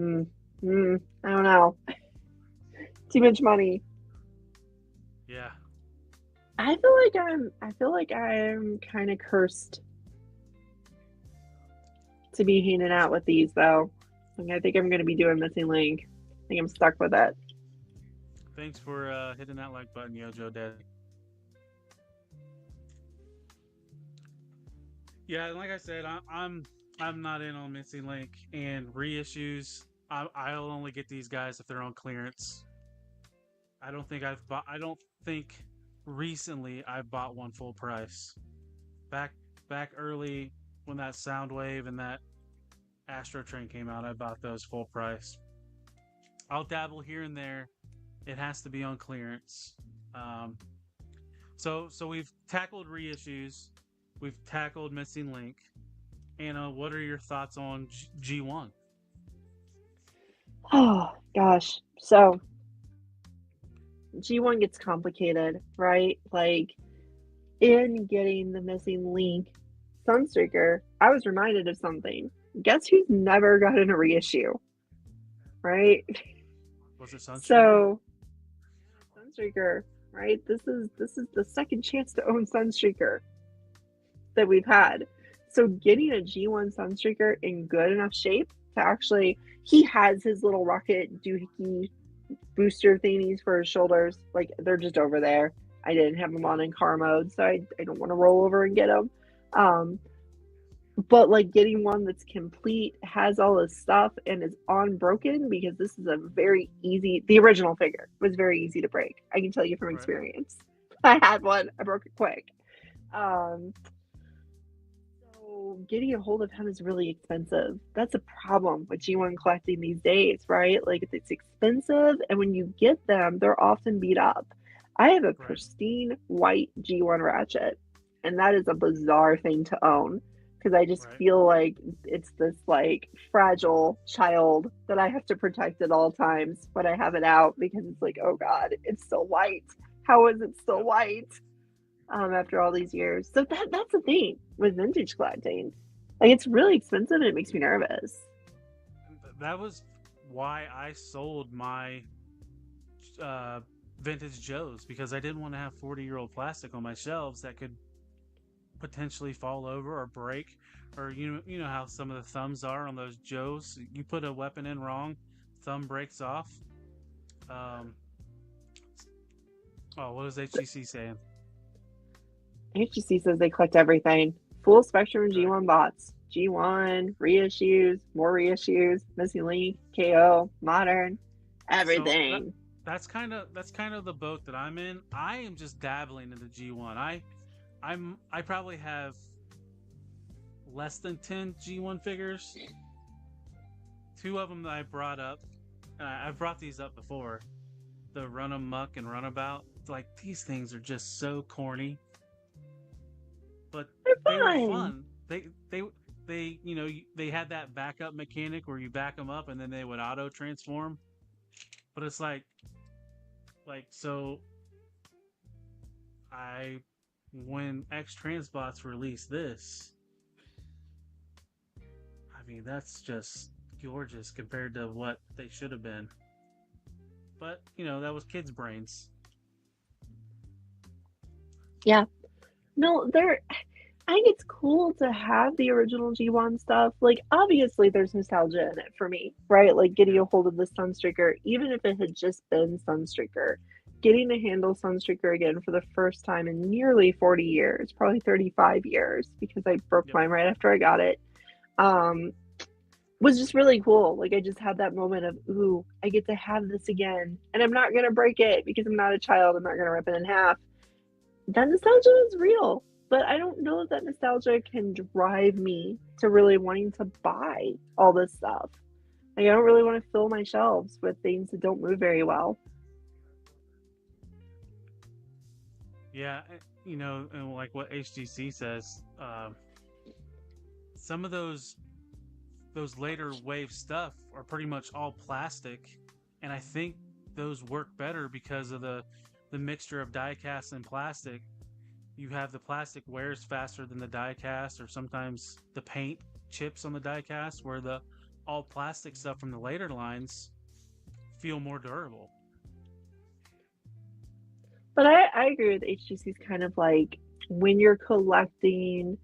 [SPEAKER 3] don't know. Too much money.
[SPEAKER 2] Yeah.
[SPEAKER 3] I feel like I'm kind of cursed to be hanging out with these though. Like, I think I'm gonna be doing Missing Link. I think I'm stuck with it.
[SPEAKER 2] Thanks for hitting that like button, Yojo Daddy. Yeah, and like I said, I'm not in on Missing Link and reissues. I'll only get these guys if they're on clearance. I don't think recently I've bought one full price. Back early when that Soundwave and that Astro Train came out, I bought those full price. I'll dabble here and there. It has to be on clearance. So we've tackled reissues. We've tackled Missing Link. Anna, what are your thoughts on G1?
[SPEAKER 3] Oh gosh. So G1 gets complicated, right? Like in getting the Missing Link Sunstreaker, I was reminded of something. Guess who's never gotten a reissue? Right?
[SPEAKER 2] Was it Sunstreaker?
[SPEAKER 3] So Sunstreaker, right? This is the second chance to own Sunstreaker that we've had. So getting a G1 Sunstreaker in good enough shape to actually, he has his little rocket doohickey booster thingies for his shoulders. Like, they're just over there. I didn't have them on in car mode, so I don't want to roll over and get them. But like getting one that's complete, has all this stuff, and is unbroken, because this is a very easy, the original figure was very easy to break. I can tell you from experience. I had one, I broke it quick. So getting a hold of him is really expensive. That's a problem with G1 collecting these days, right? Like, it's expensive, and when you get them, they're often beat up. I have a pristine white G1 Ratchet, and that is a bizarre thing to own, because I just feel like it's this like fragile child that I have to protect at all times when I have it out, because it's like, oh God, it's still white. How is it still white? After all these years. So that's the thing with vintage collecting. Like, it's really expensive and it makes me nervous.
[SPEAKER 2] That was why I sold my vintage Joes, because I didn't want to have 40-year-old plastic on my shelves that could potentially fall over or break, or you know how some of the thumbs are on those Joes. You put a weapon in wrong, thumb breaks off. What is HGC saying?
[SPEAKER 3] HGC says they collect everything. Full spectrum G1 bots. G1, reissues, more reissues, Missing Link, KO, modern, everything.
[SPEAKER 2] So that's kind of the boat that I'm in. I am just dabbling in the G1. I probably have less than 10 G1 figures. 2 of them that I brought up. I've brought these up before. The Run Amuck and Runabout. Like, these things are just so corny. But they were fun. They you know, they had that backup mechanic where you back them up and then they would auto transform. But it's like so when X Transbots released this, I mean, that's just gorgeous compared to what they should have been. But, you know, that was kids' brains.
[SPEAKER 3] Yeah. No, I think it's cool to have the original G1 stuff. Like, obviously there's nostalgia in it for me, right? Like, getting a hold of the Sunstreaker, even if it had just been Sunstreaker, getting to handle Sunstreaker again for the first time in nearly 40 years, probably 35 years, because I broke mine right after I got it, was just really cool. Like, I just had that moment of, ooh, I get to have this again, and I'm not gonna break it because I'm not a child. I'm not gonna rip it in half. That nostalgia is real, but I don't know if that nostalgia can drive me to really wanting to buy all this stuff. Like, I don't really want to fill my shelves with things that don't move very well.
[SPEAKER 2] Yeah, you know, and like what HGC says, some of those later wave stuff are pretty much all plastic, and I think those work better because of the mixture of die cast and plastic. You have the plastic wears faster than the die cast, or sometimes the paint chips on the die cast, where the all plastic stuff from the later lines feel more durable.
[SPEAKER 3] But I agree with HGC's kind of like when you're collecting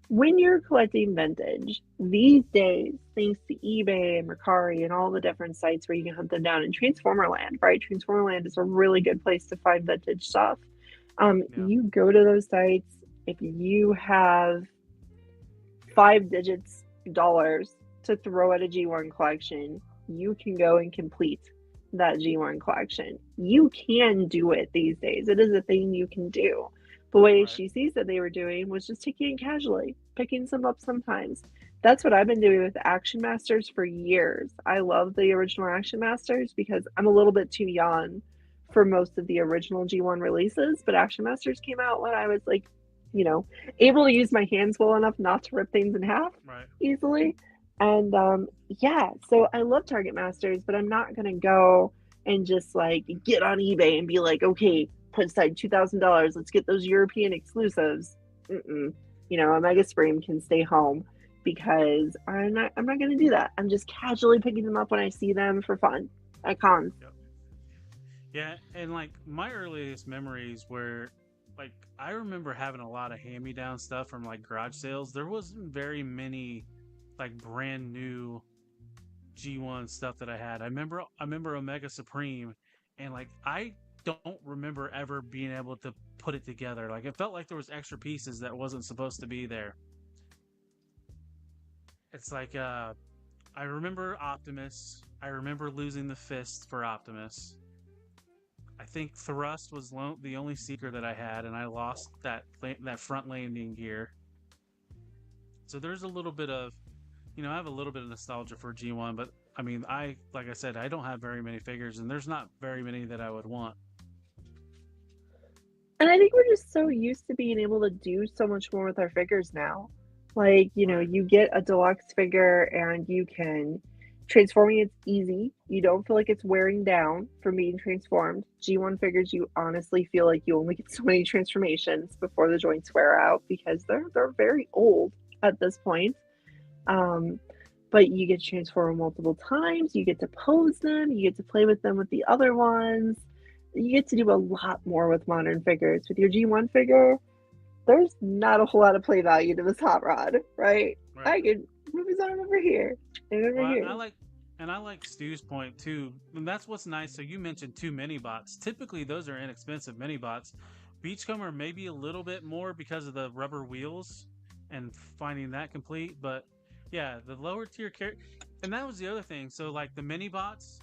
[SPEAKER 3] when you're collecting vintage these days, thanks to eBay and Mercari and all the different sites where you can hunt them down in Transformerland, right? Transformerland is a really good place to find vintage stuff.
[SPEAKER 2] Yeah,
[SPEAKER 3] You go to those sites if you have 5 digits dollars to throw at a G1 collection, you can go and complete that G1 collection. You can do it these days. It is a thing you can do. But what
[SPEAKER 2] right.
[SPEAKER 3] HGC said they were doing was just taking it casually, picking some up sometimes. That's what I've been doing with Action Masters for years. I love the original Action Masters because I'm a little bit too young for most of the original G1 releases, but Action Masters came out when I was like, you know, able to use my hands well enough not to rip things in half
[SPEAKER 2] Right.
[SPEAKER 3] easily. And yeah, so I love Target Masters, but I'm not gonna go and just like get on eBay and be like, okay, put aside $2,000. Let's get those European exclusives. Mm-mm. You know, a Mega
[SPEAKER 2] Yep.
[SPEAKER 3] Supreme can stay home because I'm not gonna do that. I'm just casually picking them up when I see them for fun at cons.
[SPEAKER 2] Yep. Yeah, and like my earliest memories were like I remember having a lot of hand-me-down stuff from like garage sales. There wasn't very many like brand new G1 stuff that I had. I remember Omega Supreme, and like I don't remember ever being able to put it together. Like it felt like there was extra pieces that wasn't supposed to be there. It's like I remember Optimus. I remember losing the fist for Optimus. I think Thrust was the only seeker that I had, and I lost that front landing gear. So there's a little bit of, I have a little bit of nostalgia for G1, but I mean, like I said, I don't have very many figures, and there's not very many that I would want.
[SPEAKER 3] And I think we're just so used to being able to do so much more with our figures now. Like,
[SPEAKER 2] Right.
[SPEAKER 3] you get a deluxe figure and you can transforming it's easy. You don't feel like it's wearing down from being transformed. G1 figures you honestly feel like you only get so many transformations before the joints wear out because they're very old at this point. Um, but you get to transform multiple times, you get to pose them, you get to play with them with the other ones. You get to do a lot more with modern figures. With your G1 figure, there's not a whole lot of play value to this hot rod, right?
[SPEAKER 2] Right.
[SPEAKER 3] I could move his arm over here and over
[SPEAKER 2] Well,
[SPEAKER 3] here.
[SPEAKER 2] I like Stu's point too, and that's what's nice. So you mentioned two mini bots. Typically, those are inexpensive mini bots. Beachcomber maybe a little bit more because of the rubber wheels and finding that complete, but yeah, the lower tier and that was the other thing. So like the mini bots,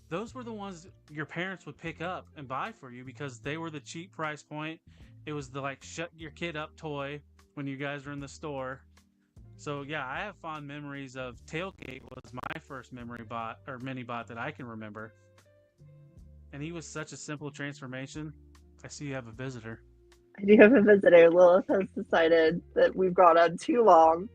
[SPEAKER 2] those were the ones your parents would pick up and buy for you because they were the cheap price point. It was the like shut your kid up toy when you guys were in the store. So yeah, I have fond memories of Tailgate was my first memory bot or mini bot that I can remember. And he was such a simple transformation. I see you have a visitor.
[SPEAKER 3] I do have a visitor. Lilith has decided that we've gone on too long.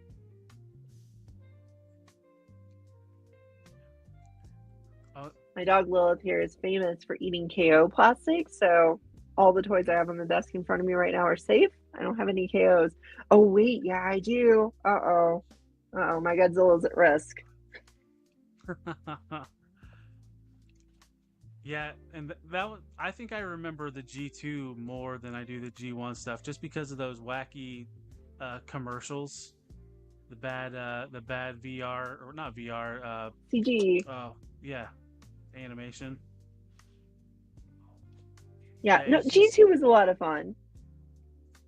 [SPEAKER 2] Oh,
[SPEAKER 3] My dog Lilith here is famous for eating KO plastic, so all the toys I have on the desk in front of me right now are safe. I don't have any KOs. Oh wait, yeah, I do. Uh-oh. Uh-oh, my Godzilla's at risk.
[SPEAKER 2] yeah, and that was, I think I remember the G2 more than I do the G1 stuff just because of those wacky commercials. The bad VR or not VR
[SPEAKER 3] CG.
[SPEAKER 2] oh yeah, animation.
[SPEAKER 3] Yeah,
[SPEAKER 2] Yeah,
[SPEAKER 3] no,
[SPEAKER 2] it's just
[SPEAKER 3] G2 was a lot of fun.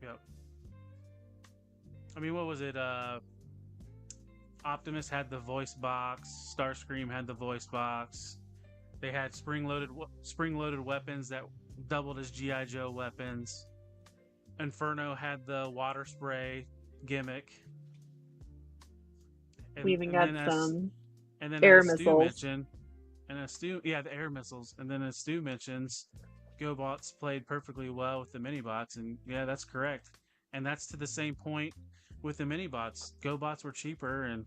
[SPEAKER 2] yep. I mean, what was it? Optimus had the voice box. Starscream had the voice box. They had spring-loaded weapons that doubled as GI Joe weapons. Inferno had the water spray gimmick,
[SPEAKER 3] We
[SPEAKER 2] and
[SPEAKER 3] even
[SPEAKER 2] and
[SPEAKER 3] got
[SPEAKER 2] then as
[SPEAKER 3] some
[SPEAKER 2] and then
[SPEAKER 3] air
[SPEAKER 2] as Stu
[SPEAKER 3] missiles.
[SPEAKER 2] mentioned, and as Stu yeah the air missiles, and then as Stu mentions, GoBots played perfectly well with the mini-bots, and yeah, that's correct. And that's to the same point with the mini-bots. GoBots were cheaper, and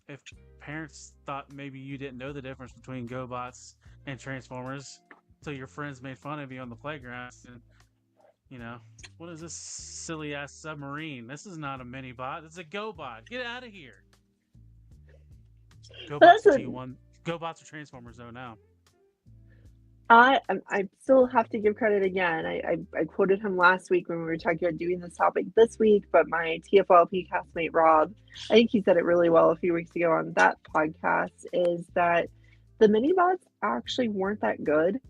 [SPEAKER 2] if parents thought maybe you didn't know the difference between GoBots and Transformers, so your friends made fun of you on the playground, and you know, what is this silly ass submarine? This is not a mini-bot. It's a GoBot. Get out of here.
[SPEAKER 3] But
[SPEAKER 2] GoBots
[SPEAKER 3] that's a,
[SPEAKER 2] G1. GoBots are Transformers though now.
[SPEAKER 3] I still have to give credit again. I quoted him last week when we were talking about doing this topic this week, but my TFLP castmate Rob, I think he said it really well a few weeks ago on that podcast, is that the mini bots actually weren't that good,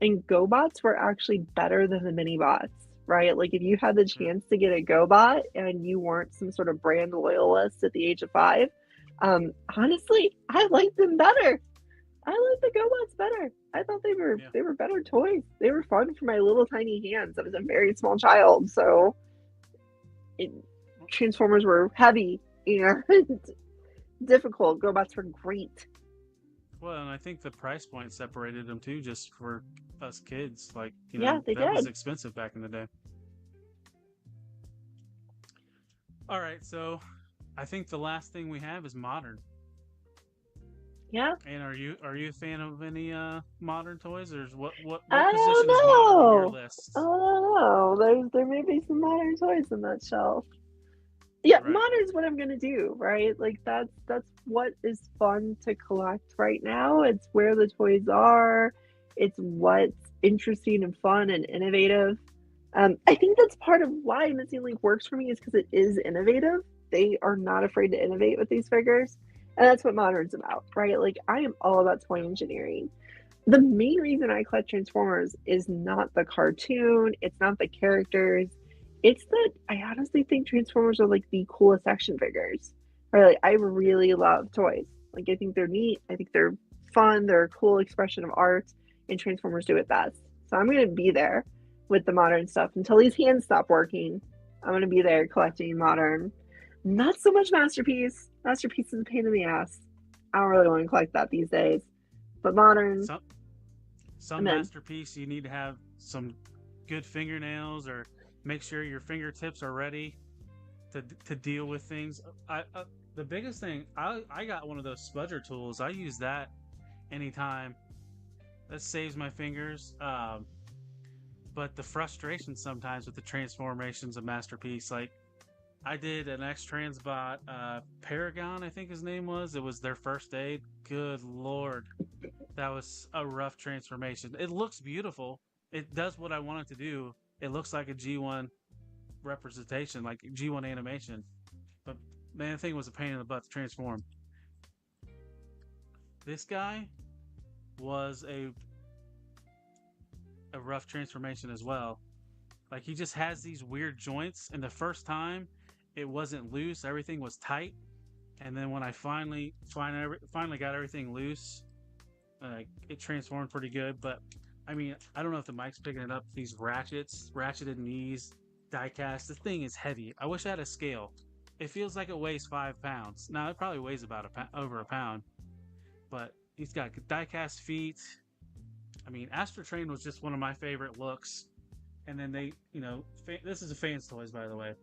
[SPEAKER 3] and GoBots were actually better than the mini bots, right? Like if you had the chance to get a GoBot and you weren't some sort of brand loyalist at the age of 5, honestly, I liked them better. I like the GoBots better. I thought they were better toys. They were fun for my little tiny hands. I was a very small child, so Transformers were heavy and difficult. GoBots were great.
[SPEAKER 2] Well, and I think the price point separated them too, just for us kids. Like,
[SPEAKER 3] Yeah, they
[SPEAKER 2] that was
[SPEAKER 3] did.
[SPEAKER 2] expensive back in the day. All right, so I think the last thing we have is modern.
[SPEAKER 3] Yeah.
[SPEAKER 2] And are you a fan of any modern toys, or what
[SPEAKER 3] I
[SPEAKER 2] position
[SPEAKER 3] don't
[SPEAKER 2] is modern on your
[SPEAKER 3] know.
[SPEAKER 2] list?
[SPEAKER 3] I don't know. There may be some modern toys in that shelf. Yeah,
[SPEAKER 2] Right.
[SPEAKER 3] modern's what I'm gonna do, right? Like that's what is fun to collect right now. It's where the toys are. It's what's interesting and fun and innovative. I think that's part of why Missing Link works for me is because it is innovative. They are not afraid to innovate with these figures, and that's what modern's about, right? Like I am all about toy engineering. The main reason I collect Transformers is not the cartoon. It's not the characters. It's that I honestly think Transformers are like the coolest action figures. Right? Like I really love toys. Like I think they're neat. I think they're fun. They're a cool expression of art, and Transformers do it best. So I'm gonna be there with the modern stuff until these hands stop working. I'm gonna be there collecting modern. Not so much Masterpiece. Masterpiece is a pain in the ass. I don't really want to collect that these days. But modern,
[SPEAKER 2] Some
[SPEAKER 3] I'm in.
[SPEAKER 2] masterpiece, you need to have some good fingernails, or make sure your fingertips are ready to deal with things. The biggest thing, I got one of those spudger tools. I use that anytime. That saves my fingers. But the frustration sometimes with the transformations of masterpiece, like I did an X-Transbot Paragon, I think his name was. It was their first aid. Good lord. That was a rough transformation. It looks beautiful. It does what I want it to do. It looks like a G1 representation, like G1 animation. But man, the thing was a pain in the butt to transform. This guy was a rough transformation as well. Like he just has these weird joints, and the first time it wasn't loose, everything was tight. And then when I finally got everything loose, it transformed pretty good. But I mean, I don't know if the mic's picking it up. These ratcheted knees, diecast. This thing is heavy. I wish I had a scale. It feels like it weighs 5 pounds. Now it probably weighs about over a pound. But he's got diecast feet. I mean, Astrotrain was just one of my favorite looks. And then they, this is a Fans Toys, by the way.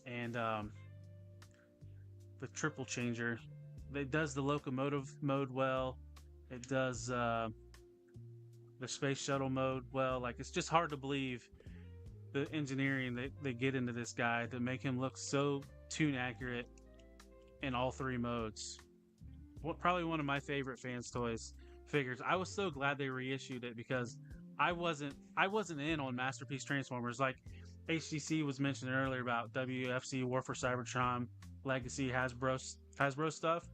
[SPEAKER 2] And the triple changer, it does the locomotive mode well. It does the space shuttle mode well. Like, it's just hard to believe the engineering that they get into this guy to make him look so tune accurate in all 3 modes. Probably one of my favorite Fans Toys figures. I was so glad they reissued it because I wasn't in on Masterpiece Transformers. Like HTC was mentioning earlier about WFC, War for Cybertron, Legacy, Hasbro stuff.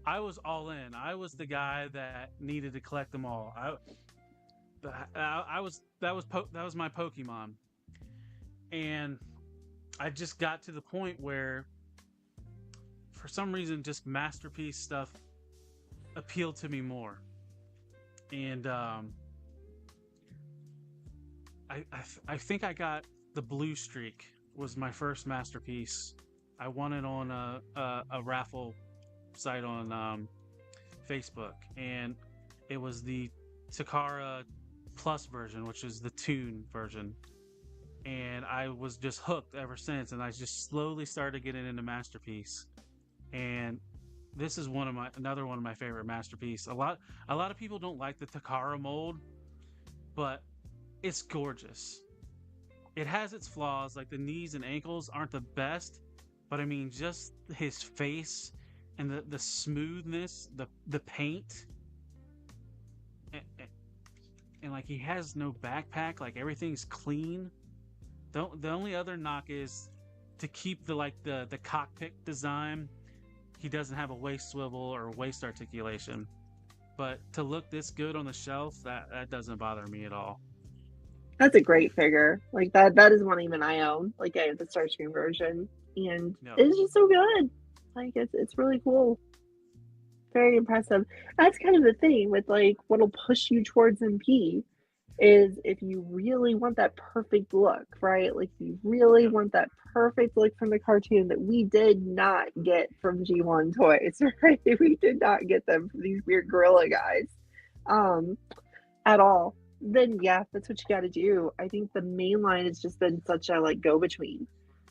[SPEAKER 2] I was all in. I was the guy that needed to collect them all. That was my Pokemon, and I just got to the point where, for some reason, just Masterpiece stuff appealed to me more, and I think I got the Blue Streak was my first Masterpiece. I won it on a raffle site on Facebook, and it was the Takara Plus version, which is the Toon version. And I was just hooked ever since, and I just slowly started getting into Masterpiece. And this is another one of my favorite Masterpiece. A lot of people don't like the Takara mold, but it's gorgeous. It has its flaws, like the knees and ankles aren't the best, but I mean, just his face and the smoothness, the paint, and like he has no backpack, like everything's clean. The only other knock is to keep the cockpit design. He doesn't have a waist swivel or waist articulation, but to look this good on the shelf, that doesn't bother me at all.
[SPEAKER 3] That's a great figure. Like that is one even I own. Like I have the Starscream version, and it's just so good. Like it's really cool. Very impressive. That's kind of the thing with like what'll push you towards MP is if you really want that perfect look, right? Like you really want that perfect look from the cartoon that we did not get from G1 Toys, right? We did not get them from these weird gorilla guys at all. Then yeah, that's what you got to do. I think the main line has just been such a like go-between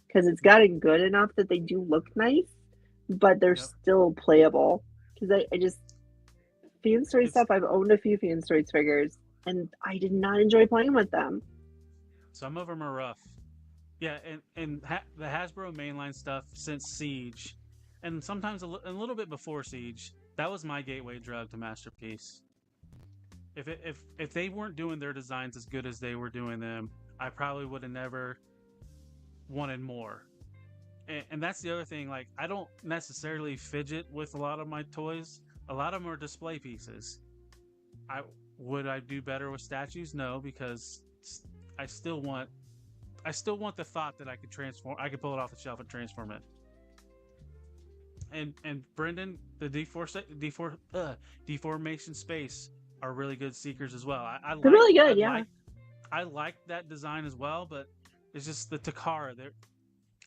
[SPEAKER 3] because it's gotten good enough that they do look nice, but they're still playable. Because I just Fan Story stuff, I've owned a few Fan Stories figures, and I did not enjoy playing with them.
[SPEAKER 2] Some of them are rough. Yeah, and the Hasbro mainline stuff since Siege, and sometimes a little bit before Siege, that was my gateway drug to Masterpiece. If they weren't doing their designs as good as they were doing them, I probably would have never wanted more. And that's the other thing, like, I don't necessarily fidget with a lot of my toys. A lot of them are display pieces. Would I do better with statues? No, because I still want the thought that I could pull it off the shelf and transform it. And Brendan, the deformation space are really good seekers as well. They're
[SPEAKER 3] really good, yeah.
[SPEAKER 2] I like that design as well, but it's just the Takara.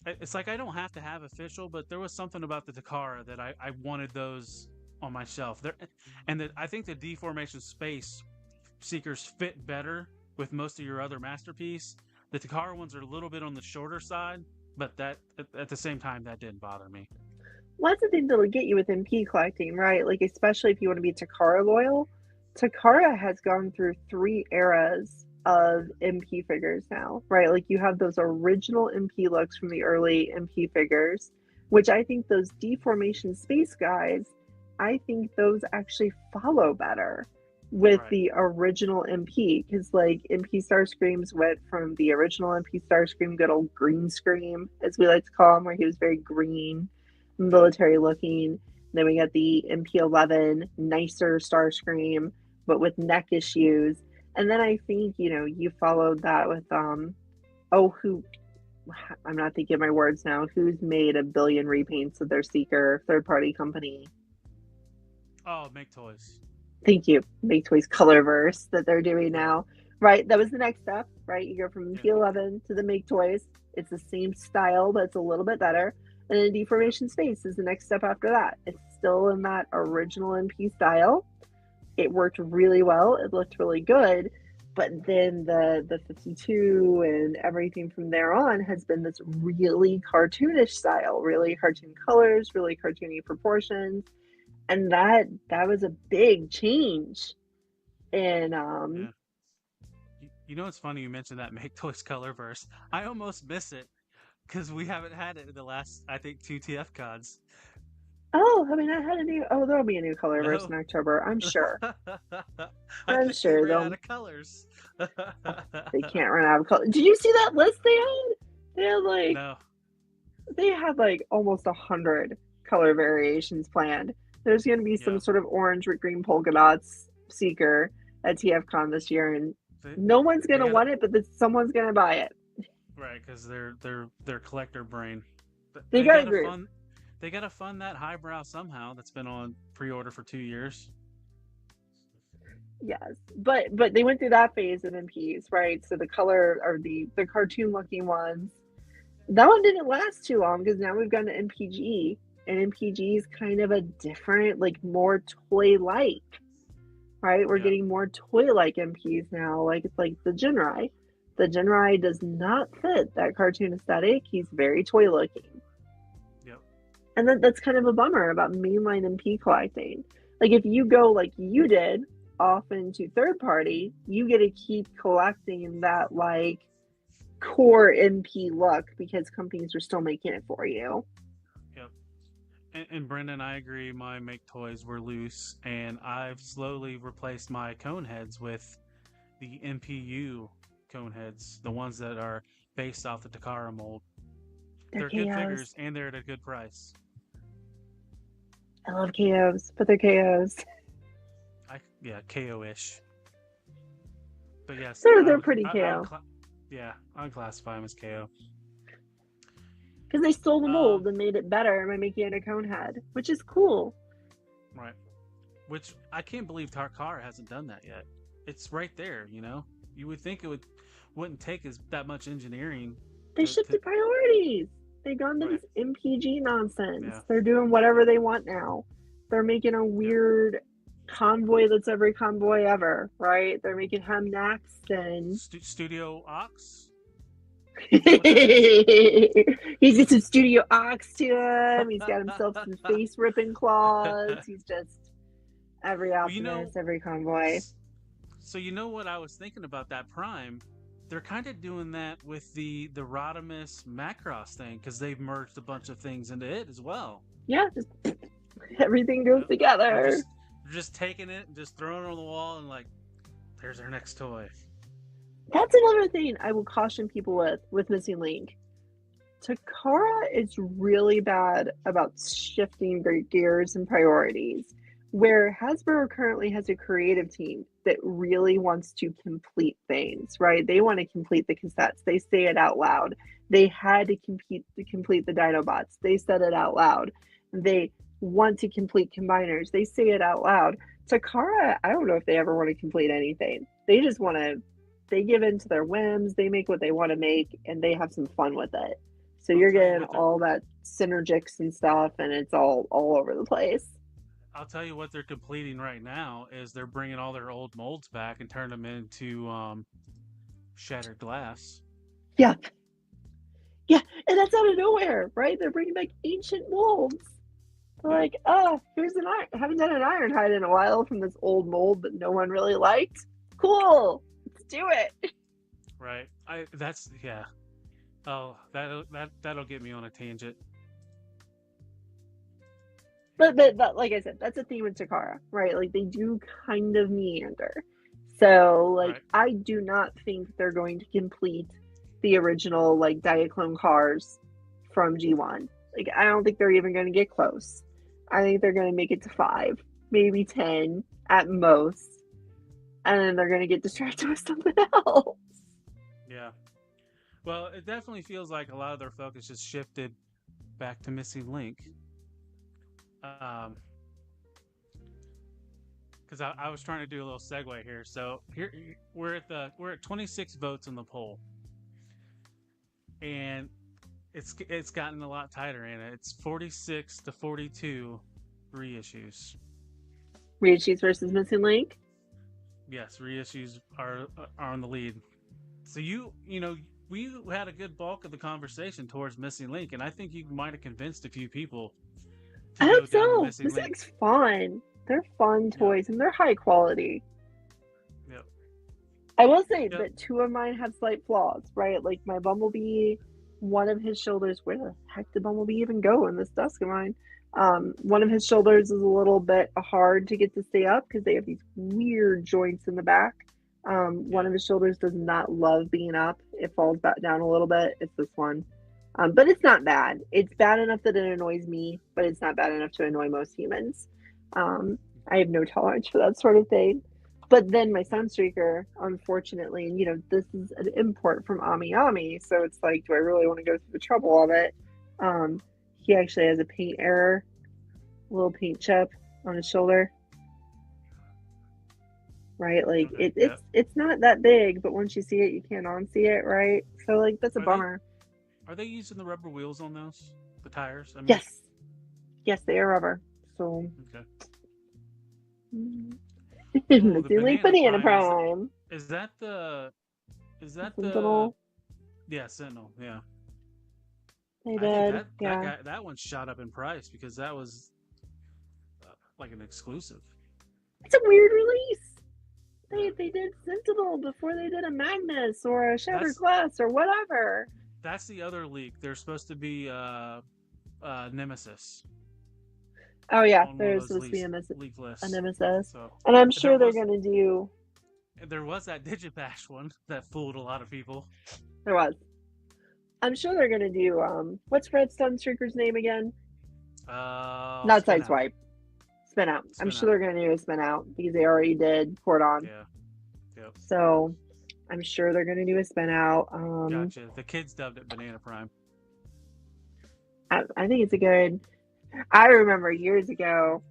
[SPEAKER 2] It's like I don't have to have official, but there was something about the Takara that I wanted those on my shelf. I think the deformation space seekers fit better with most of your other Masterpiece. The Takara ones are a little bit on the shorter side, but that at the same time that didn't bother me.
[SPEAKER 3] Well, that's the thing that'll get you with MP collecting, right? Like especially if you want to be Takara loyal. Takara has gone through 3 eras of MP figures now, right? Like you have those original MP looks from the early MP figures, which I think those deformation space guys, I think those actually follow better with the original MP, because like MP Starscreams went from the original MP Starscream, good old green scream, as we like to call him, where he was very green, military looking. Then we got the MP11, nicer Starscream, but with neck issues. And then I think, you followed that with, I'm not thinking of my words now, who's made a billion repaints of their Seeker third-party company?
[SPEAKER 2] Oh, Make Toys.
[SPEAKER 3] Thank you. Make Toys Colorverse that they're doing now. Right, that was the next step, right? You go from MP11 to the Make Toys. It's the same style, but it's a little bit better. And then Deformation Space is the next step after that. It's still in that original MP style. It worked really well. It looked really good. But then the 52 and everything from there on has been this really cartoonish style, really cartoon colors, really cartoony proportions. And that was a big change. And
[SPEAKER 2] You know, it's funny you mentioned that Make Toys Colorverse. I almost miss it because we haven't had it in the last, I think, 2 TFCons.
[SPEAKER 3] Oh, I mean, there'll be a new Colorverse in October, I'm sure. I'm sure
[SPEAKER 2] they'll run out of colors.
[SPEAKER 3] They can't run out of colors. Did you see that list they had? They had like almost 100 color variations planned. There's going to be some sort of orange with green polka dots Seeker at TFCon this year, and no one's going to want it, but someone's going to buy it.
[SPEAKER 2] Right, because they're collector brain.
[SPEAKER 3] They got to agree.
[SPEAKER 2] They got to fund that highbrow somehow that's been on pre-order for 2 years.
[SPEAKER 3] Yes, but they went through that phase in MPs, right? So the color or the cartoon looking ones, that one didn't last too long because now we've gone to MPG, and MPG is kind of a different, like more toy-like right? We're
[SPEAKER 2] Yeah.
[SPEAKER 3] getting more toy-like MPs now, like it's like the Jinrai. The Jinrai does not fit that cartoon aesthetic. He's very toy-looking.
[SPEAKER 2] Yep.
[SPEAKER 3] And that's kind of a bummer about mainline MP collecting. Like if you go like you did off into third party, you get to keep collecting that like core MP look because companies are still making it for you.
[SPEAKER 2] Yep. And Brendan, I agree. My make toys were loose, and I've slowly replaced my cone heads with the MPU cone heads, the ones that are based off the Takara mold.
[SPEAKER 3] They're
[SPEAKER 2] They're good
[SPEAKER 3] KOs.
[SPEAKER 2] figures, and they're at a good price.
[SPEAKER 3] I love KOs, but they're KOs.
[SPEAKER 2] Yeah, KO-ish. But yes,
[SPEAKER 3] They're pretty KO.
[SPEAKER 2] I would classify them as KO.
[SPEAKER 3] Because they stole the mold and made it better by making it a cone head, which is cool.
[SPEAKER 2] Right. Which I can't believe Takara hasn't done that yet. It's right there, you know? You would think wouldn't take that much engineering.
[SPEAKER 3] They shifted priorities. They've gone to
[SPEAKER 2] Right.
[SPEAKER 3] this MPG nonsense.
[SPEAKER 2] Yeah.
[SPEAKER 3] They're doing whatever they want now. They're making a weird convoy that's every convoy ever, right? They're making him next and
[SPEAKER 2] Studio Ox?
[SPEAKER 3] He's got some Studio Ox to him. He's got himself some face ripping claws. He's just every Optimus, every convoy.
[SPEAKER 2] So you know what I was thinking about that Prime? They're kind of doing that with the Rodimus Macross thing because they've merged a bunch of things into it as well.
[SPEAKER 3] Yeah, just everything goes together.
[SPEAKER 2] They're just taking it and just throwing it on the wall and like, there's our next toy.
[SPEAKER 3] That's another thing I will caution people with Missing Link. Takara is really bad about shifting their gears and priorities, where Hasbro currently has a creative team that really wants to complete things, right? They want to complete the cassettes. They say it out loud. They had to complete the Dinobots. They said it out loud. They want to complete combiners. They say it out loud. Takara, I don't know if they ever want to complete anything. They just want to, they give in to their whims. They make what they want to make, and they have some fun with it. So you're getting all that synergics and stuff, and it's all over the place.
[SPEAKER 2] I'll tell you what they're completing right now is they're bringing all their old molds back and turn them into shattered glass.
[SPEAKER 3] Yeah. Yeah, and that's out of nowhere, right? They're bringing back ancient molds. They're like, here's an iron. I haven't done an Ironhide in a while from this old mold that no one really liked. Cool. Let's do it.
[SPEAKER 2] Right. Oh, that'll get me on a tangent.
[SPEAKER 3] But like I said, that's a theme with Takara, right? Like they do kind of meander. So like I do not think they're going to complete the original like Diaclone cars from G1. Like I don't think they're even going to get close. I think they're going to make it to 5, maybe 10 at most. And then they're going to get distracted with something else.
[SPEAKER 2] Yeah. Well, it definitely feels like a lot of their focus just shifted back to Missing Link. Because I was trying to do a little segue here. So here we're at 26 votes on the poll, and it's gotten a lot tighter in it. It's 46 to 42 reissues.
[SPEAKER 3] Reissues versus Missing Link.
[SPEAKER 2] Yes, reissues are on the lead. So you know we had a good bulk of the conversation towards Missing Link, and I think you might have convinced a few people.
[SPEAKER 3] I hope so. This looks fun. They're fun toys, and they're high quality.
[SPEAKER 2] Yep.
[SPEAKER 3] I will say that 2 of mine have slight flaws, right? Like my Bumblebee, one of his shoulders, where the heck did Bumblebee even go in this desk of mine? One of his shoulders is a little bit hard to get to stay up because they have these weird joints in the back. One of his shoulders does not love being up. It falls back down a little bit. It's this one. But it's not bad. It's bad enough that it annoys me, but it's not bad enough to annoy most humans. I have no tolerance for that sort of thing. But then my Sunstreaker, unfortunately, and you know, this is an import from Ami Ami, so it's like, do I really want to go through the trouble of it? He actually has a paint error, a little paint chip on his shoulder. Right? Like it's not that big, but once you see it, you can't unsee it, right? So like that's a bummer.
[SPEAKER 2] Are they using the rubber wheels on those? The tires? I mean,
[SPEAKER 3] yes, they are rubber. So
[SPEAKER 2] okay. the
[SPEAKER 3] Missing Link Banana Prime.
[SPEAKER 2] Is that the? Is that the?
[SPEAKER 3] Sentinel.
[SPEAKER 2] Yeah, Sentinel. Yeah.
[SPEAKER 3] They
[SPEAKER 2] I think
[SPEAKER 3] did.
[SPEAKER 2] that
[SPEAKER 3] Yeah.
[SPEAKER 2] guy, that one shot up in price because that was like an exclusive.
[SPEAKER 3] It's a weird release.
[SPEAKER 2] Yeah.
[SPEAKER 3] They did Sentinel before they did a Magnus or a Shattered
[SPEAKER 2] That's
[SPEAKER 3] Glass or whatever.
[SPEAKER 2] that's the other leak. There's supposed to be Nemesis
[SPEAKER 3] Oh yeah,
[SPEAKER 2] on one of
[SPEAKER 3] there's
[SPEAKER 2] those
[SPEAKER 3] supposed to be
[SPEAKER 2] leak
[SPEAKER 3] a
[SPEAKER 2] lists.
[SPEAKER 3] Nemesis.
[SPEAKER 2] So
[SPEAKER 3] And I'm
[SPEAKER 2] there
[SPEAKER 3] sure they're
[SPEAKER 2] was
[SPEAKER 3] gonna do
[SPEAKER 2] there was that Digibash one that fooled a lot of people.
[SPEAKER 3] there was. I'm sure they're gonna do what's Red Sunstreaker's name again? Not
[SPEAKER 2] Spin Out.
[SPEAKER 3] Sideswipe. Spin Out. I'm
[SPEAKER 2] Spin
[SPEAKER 3] sure
[SPEAKER 2] Out.
[SPEAKER 3] they're gonna do a Spin Out because they already did Cordon.
[SPEAKER 2] Yeah. Yep.
[SPEAKER 3] So I'm sure they're gonna do a Spin Out.
[SPEAKER 2] Gotcha. The kids dubbed it Banana Prime.
[SPEAKER 3] I think it's a good. I remember years ago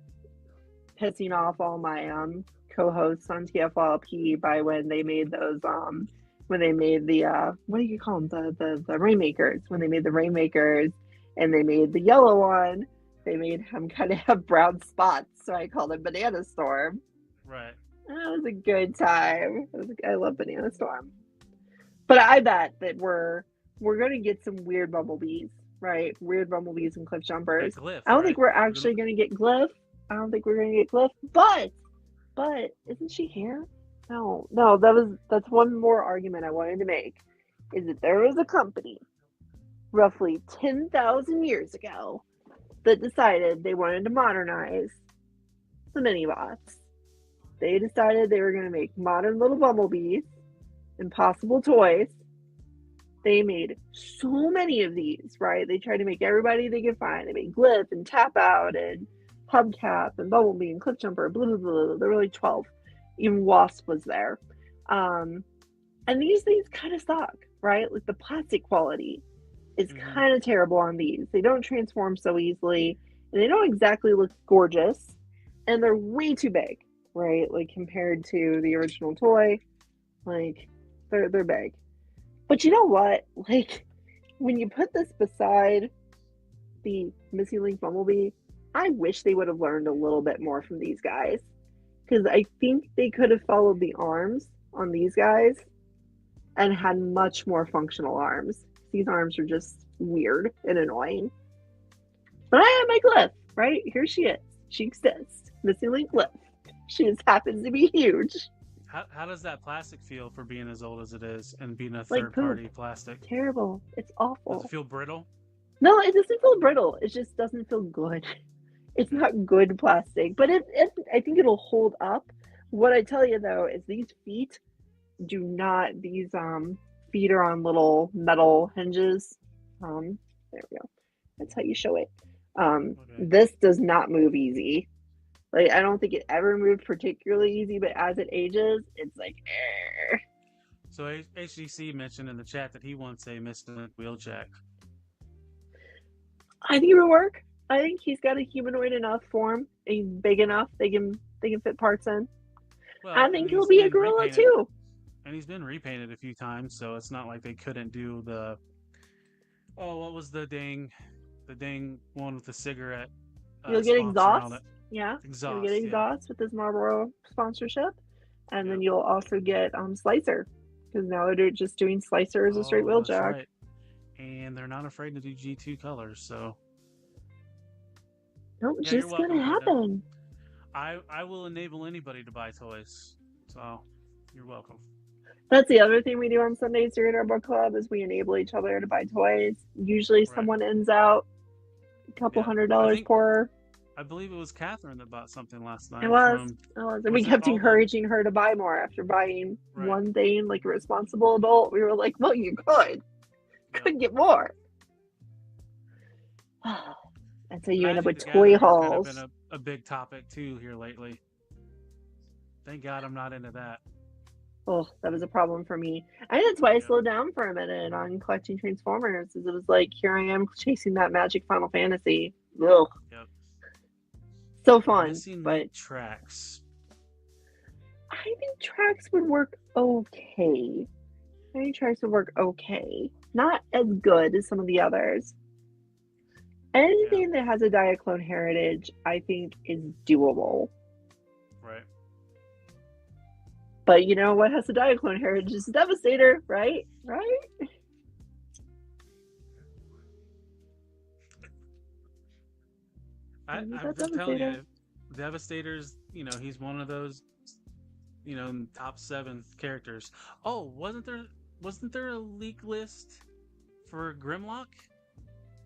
[SPEAKER 3] pissing off all my co-hosts on TFLP by when they made those when they made the what do you call them, the Rainmakers, when they made the Rainmakers and they made the yellow one, they made him kind of have brown spots, so I called him Banana Storm.
[SPEAKER 2] Right.
[SPEAKER 3] That was a good time. I love Banana Storm. But I bet that we're gonna get some weird bumblebees, right? Weird bumblebees and cliff jumpers.
[SPEAKER 2] Glyph,
[SPEAKER 3] I don't
[SPEAKER 2] right?
[SPEAKER 3] think we're actually gonna get Glyph. I don't think we're gonna get Glyph, but isn't she here? No, that's one more argument I wanted to make. Is that there was a company roughly 10,000 years ago that decided they wanted to modernize the mini-bots. They decided they were going to make modern little bumblebees, impossible toys. They made so many of these, right? They tried to make everybody they could find. They made Glyph and Tap Out and Hubcap and Bumblebee and Cliffjumper, blah, blah, blah. There were like 12. Even Wasp was there. And these things kind of suck, right? Like the plastic quality is kind of terrible on these. They don't transform so easily, and they don't exactly look gorgeous, and they're way too big, right? Like compared to the original toy, like they're big. But you know what? Like when you put this beside the Missing Link Bumblebee, I wish they would have learned a little bit more from these guys, because I think they could have followed the arms on these guys and had much more functional arms. These arms are just weird and annoying. But I have my Glyph, right? Here she is. She exists. Missing Link Glyph. She just happens to be huge.
[SPEAKER 2] How does that plastic feel for being as old as it is and being a
[SPEAKER 3] Like
[SPEAKER 2] third-party plastic?
[SPEAKER 3] Terrible. It's awful.
[SPEAKER 2] Does it feel brittle?
[SPEAKER 3] No, it doesn't feel brittle. It just doesn't feel good. It's not good plastic, but I think it'll hold up. What I tell you though is these feet do not. These feet are on little metal hinges. There we go. That's how you show it.
[SPEAKER 2] Okay.
[SPEAKER 3] This does not move easy. Like I don't think it ever moved particularly easy, but as it ages, it's like.
[SPEAKER 2] So HDC mentioned in the chat that he wants a Missing Link wheeljack.
[SPEAKER 3] I think it would work. I think he's got a humanoid enough form. He's big enough. They can fit parts in.
[SPEAKER 2] Well,
[SPEAKER 3] I think he'll be a gorilla too.
[SPEAKER 2] And he's been repainted a few times, so it's not like they couldn't do the. Oh, what was the dang one with the cigarette?
[SPEAKER 3] You'll get
[SPEAKER 2] sponsor on
[SPEAKER 3] exhaust.
[SPEAKER 2] it.
[SPEAKER 3] Yeah.
[SPEAKER 2] Exhaust.
[SPEAKER 3] You'll get exhaust with this Marlboro sponsorship, and then
[SPEAKER 2] Yep.
[SPEAKER 3] you'll also get Slicer, because now they're just doing Slicer as a straight
[SPEAKER 2] Oh, that's
[SPEAKER 3] wheeljack.
[SPEAKER 2] right. And they're not afraid to do G2 colors, so
[SPEAKER 3] Nope,
[SPEAKER 2] Yeah, you're
[SPEAKER 3] just
[SPEAKER 2] welcome,
[SPEAKER 3] gonna happen.
[SPEAKER 2] I will enable anybody to buy toys. So you're welcome.
[SPEAKER 3] That's the other thing we do on Sundays during our book club is we enable each other to buy toys. Usually
[SPEAKER 2] Right.
[SPEAKER 3] someone ends out a couple
[SPEAKER 2] Yeah.
[SPEAKER 3] $100
[SPEAKER 2] I think-
[SPEAKER 3] poorer.
[SPEAKER 2] I believe it was Catherine that bought something last night.
[SPEAKER 3] It was.
[SPEAKER 2] From,
[SPEAKER 3] And we
[SPEAKER 2] was it
[SPEAKER 3] kept
[SPEAKER 2] all the-
[SPEAKER 3] encouraging her to buy more after buying
[SPEAKER 2] Right.
[SPEAKER 3] one thing like a responsible adult. We were like, well, you could
[SPEAKER 2] yeah.
[SPEAKER 3] get more. And so you end up
[SPEAKER 2] Magic
[SPEAKER 3] with
[SPEAKER 2] the
[SPEAKER 3] toy
[SPEAKER 2] Gathering has kind
[SPEAKER 3] hauls.
[SPEAKER 2] of been a big topic too here lately. Thank God I'm not into that.
[SPEAKER 3] Oh, that was a problem for me. I think that's why I
[SPEAKER 2] Yeah.
[SPEAKER 3] slowed down for a minute on collecting Transformers, is it was like, here I am chasing that magic Final Fantasy. Ugh.
[SPEAKER 2] Yep.
[SPEAKER 3] So fun,
[SPEAKER 2] Missing
[SPEAKER 3] but
[SPEAKER 2] Link tracks.
[SPEAKER 3] I think tracks would work okay. Not as good as some of the others. Anything that has a Diaclone heritage, I think, is doable.
[SPEAKER 2] Right.
[SPEAKER 3] But you know what has the Diaclone heritage is Devastator, right? Right?
[SPEAKER 2] I'm
[SPEAKER 3] Got
[SPEAKER 2] just telling
[SPEAKER 3] Devastator.
[SPEAKER 2] you, Devastator's, he's one of those, top 7 characters. Oh, wasn't there a leak list for Grimlock?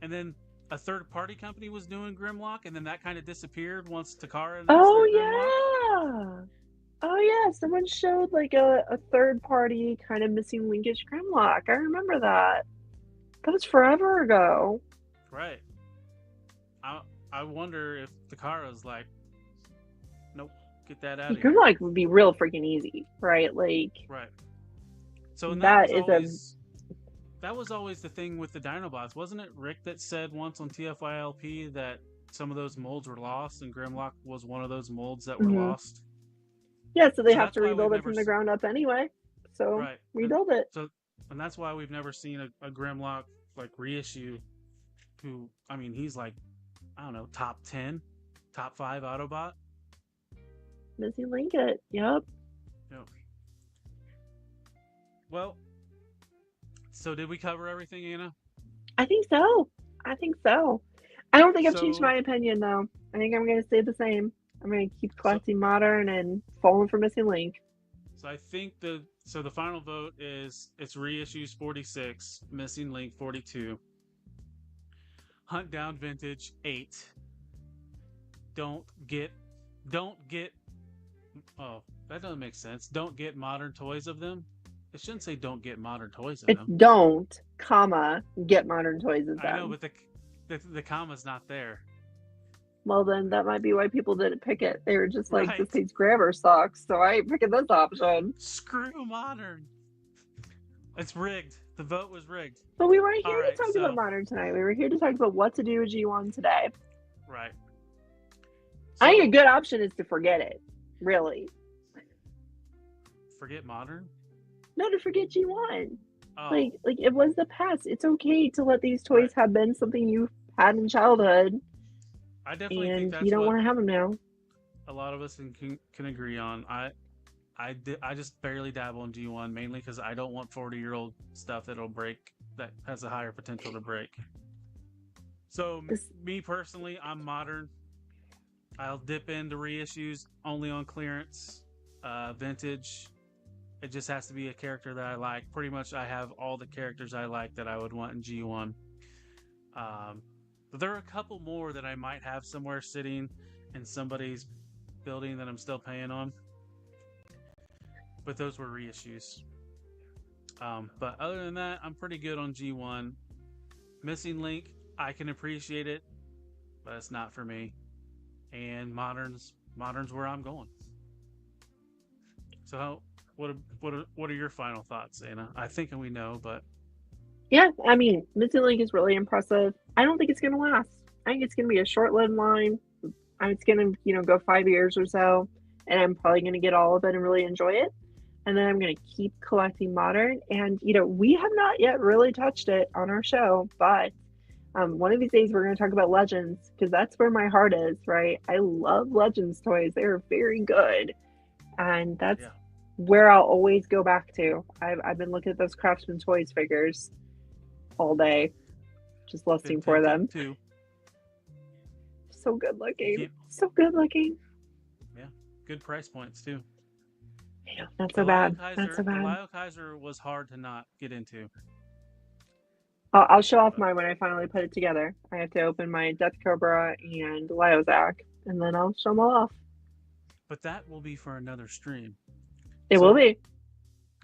[SPEAKER 2] And then a third party company was doing Grimlock, and then that kind of disappeared once Takara announced
[SPEAKER 3] Oh
[SPEAKER 2] their Grimlock.
[SPEAKER 3] yeah. Oh yeah. Someone showed like a third party kind of missing linkish Grimlock. I remember that. That was forever ago.
[SPEAKER 2] Right. I wonder if Takara's like, nope, get that out of here.
[SPEAKER 3] Grimlock would be real freaking easy, right? Like
[SPEAKER 2] Right. So and
[SPEAKER 3] that is
[SPEAKER 2] that was always the thing with the Dinobots, wasn't it? Rick that said once on TFYLP that some of those molds were lost, and Grimlock was one of those molds that were lost.
[SPEAKER 3] Yeah, so they
[SPEAKER 2] So
[SPEAKER 3] have
[SPEAKER 2] that's
[SPEAKER 3] to
[SPEAKER 2] why
[SPEAKER 3] rebuild
[SPEAKER 2] we've
[SPEAKER 3] it from
[SPEAKER 2] never
[SPEAKER 3] the ground up anyway. So
[SPEAKER 2] Right.
[SPEAKER 3] rebuild it.
[SPEAKER 2] And that's why we've never seen a Grimlock like reissue. Who, I mean, he's like, I don't know, top 10, top 5 Autobot.
[SPEAKER 3] Missing Linket. Yep.
[SPEAKER 2] Yep. Well, so did we cover everything, Anna?
[SPEAKER 3] I think so. I think so. I don't think I've changed
[SPEAKER 2] So-
[SPEAKER 3] my opinion though. I think I'm gonna stay the same. I'm gonna keep collecting modern and falling for Missing Link.
[SPEAKER 2] So I think the final vote is it's reissues 46, Missing Link 42, Hunt Down Vintage 8. Don't get. Oh, that doesn't make sense. Don't get modern toys of them. It shouldn't say don't get modern toys of
[SPEAKER 3] It's
[SPEAKER 2] them.
[SPEAKER 3] don't, comma, get modern toys of them.
[SPEAKER 2] I know, but the comma's not there.
[SPEAKER 3] Well, then that might be why people didn't pick it. They were just like,
[SPEAKER 2] Right.
[SPEAKER 3] this page grammar sucks, so I ain't picking this option.
[SPEAKER 2] Screw modern. It's rigged. The vote was rigged.
[SPEAKER 3] But we weren't here
[SPEAKER 2] Alright,
[SPEAKER 3] to talk
[SPEAKER 2] so-
[SPEAKER 3] about modern tonight. We were here to talk about what to do with G1 today.
[SPEAKER 2] Right.
[SPEAKER 3] I think
[SPEAKER 2] So,
[SPEAKER 3] a good option is to forget it. Really.
[SPEAKER 2] forget modern.
[SPEAKER 3] No, to forget G1.
[SPEAKER 2] Oh,
[SPEAKER 3] Like it was the past. It's okay to let these toys
[SPEAKER 2] Right.
[SPEAKER 3] have been something you had in childhood,
[SPEAKER 2] I definitely think
[SPEAKER 3] and
[SPEAKER 2] that's
[SPEAKER 3] you don't
[SPEAKER 2] what
[SPEAKER 3] want to have them now.
[SPEAKER 2] a lot of us can agree on. I just barely dabble in G1 mainly because I don't want 40-year-old stuff that'll break, that has a higher potential to break. So me personally, I'm modern. I'll dip into reissues only on clearance. Vintage, it just has to be a character that I like. Pretty much I have all the characters I like that I would want in G1. But there are a couple more that I might have somewhere sitting in somebody's building that I'm still paying on. But those were reissues. But other than that, I'm pretty good on G1. Missing Link, I can appreciate it, but it's not for me. And modern's where I'm going. So what are your final thoughts, Anna? I think we know, but
[SPEAKER 3] Yeah, I mean, Missing Link is really impressive. I don't think it's going to last. I think it's going to be a short-lived line. It's going to, go 5 years or so, and I'm probably going to get all of it and really enjoy it. And then I'm going to keep collecting modern. And, we have not yet really touched it on our show, but one of these days we're going to talk about Legends, because that's where my heart is, right? I love Legends toys. They're very good. And that's
[SPEAKER 2] yeah.
[SPEAKER 3] where I'll always go back to. I've been looking at those Craftsman Toys figures all day, just lusting for them.
[SPEAKER 2] Too.
[SPEAKER 3] So good looking.
[SPEAKER 2] Yeah.
[SPEAKER 3] So good looking.
[SPEAKER 2] Yeah, good price points too.
[SPEAKER 3] Yeah, not so bad. Not so
[SPEAKER 2] The
[SPEAKER 3] bad.
[SPEAKER 2] Lyle Kaiser was hard to not get into.
[SPEAKER 3] I'll show off mine when I finally put it together. I have to open my Death Cobra and Lyozak, and then I'll show them all off.
[SPEAKER 2] But that will be for another stream.
[SPEAKER 3] It
[SPEAKER 2] So-
[SPEAKER 3] will be.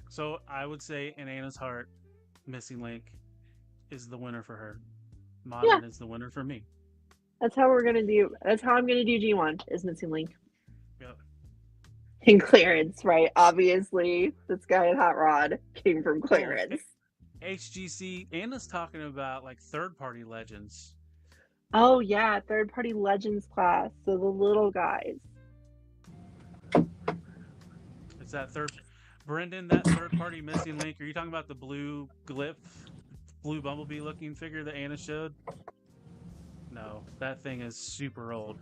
[SPEAKER 2] So I would say in Anna's heart, Missing Link is the winner for her. Modern is the winner for me.
[SPEAKER 3] That's how we're gonna do. That's how I'm gonna do G1 is Missing Link.
[SPEAKER 2] Yep.
[SPEAKER 3] In clearance, right? Obviously, this guy at Hot Rod came from clearance.
[SPEAKER 2] HGC, Anna's talking about like third-party legends.
[SPEAKER 3] Oh yeah, third-party Legends class. So the little guys.
[SPEAKER 2] It's that Brendan, that third-party Missing Link. Are you talking about the blue glyph, blue bumblebee looking figure that Anna showed? No, that thing is super old.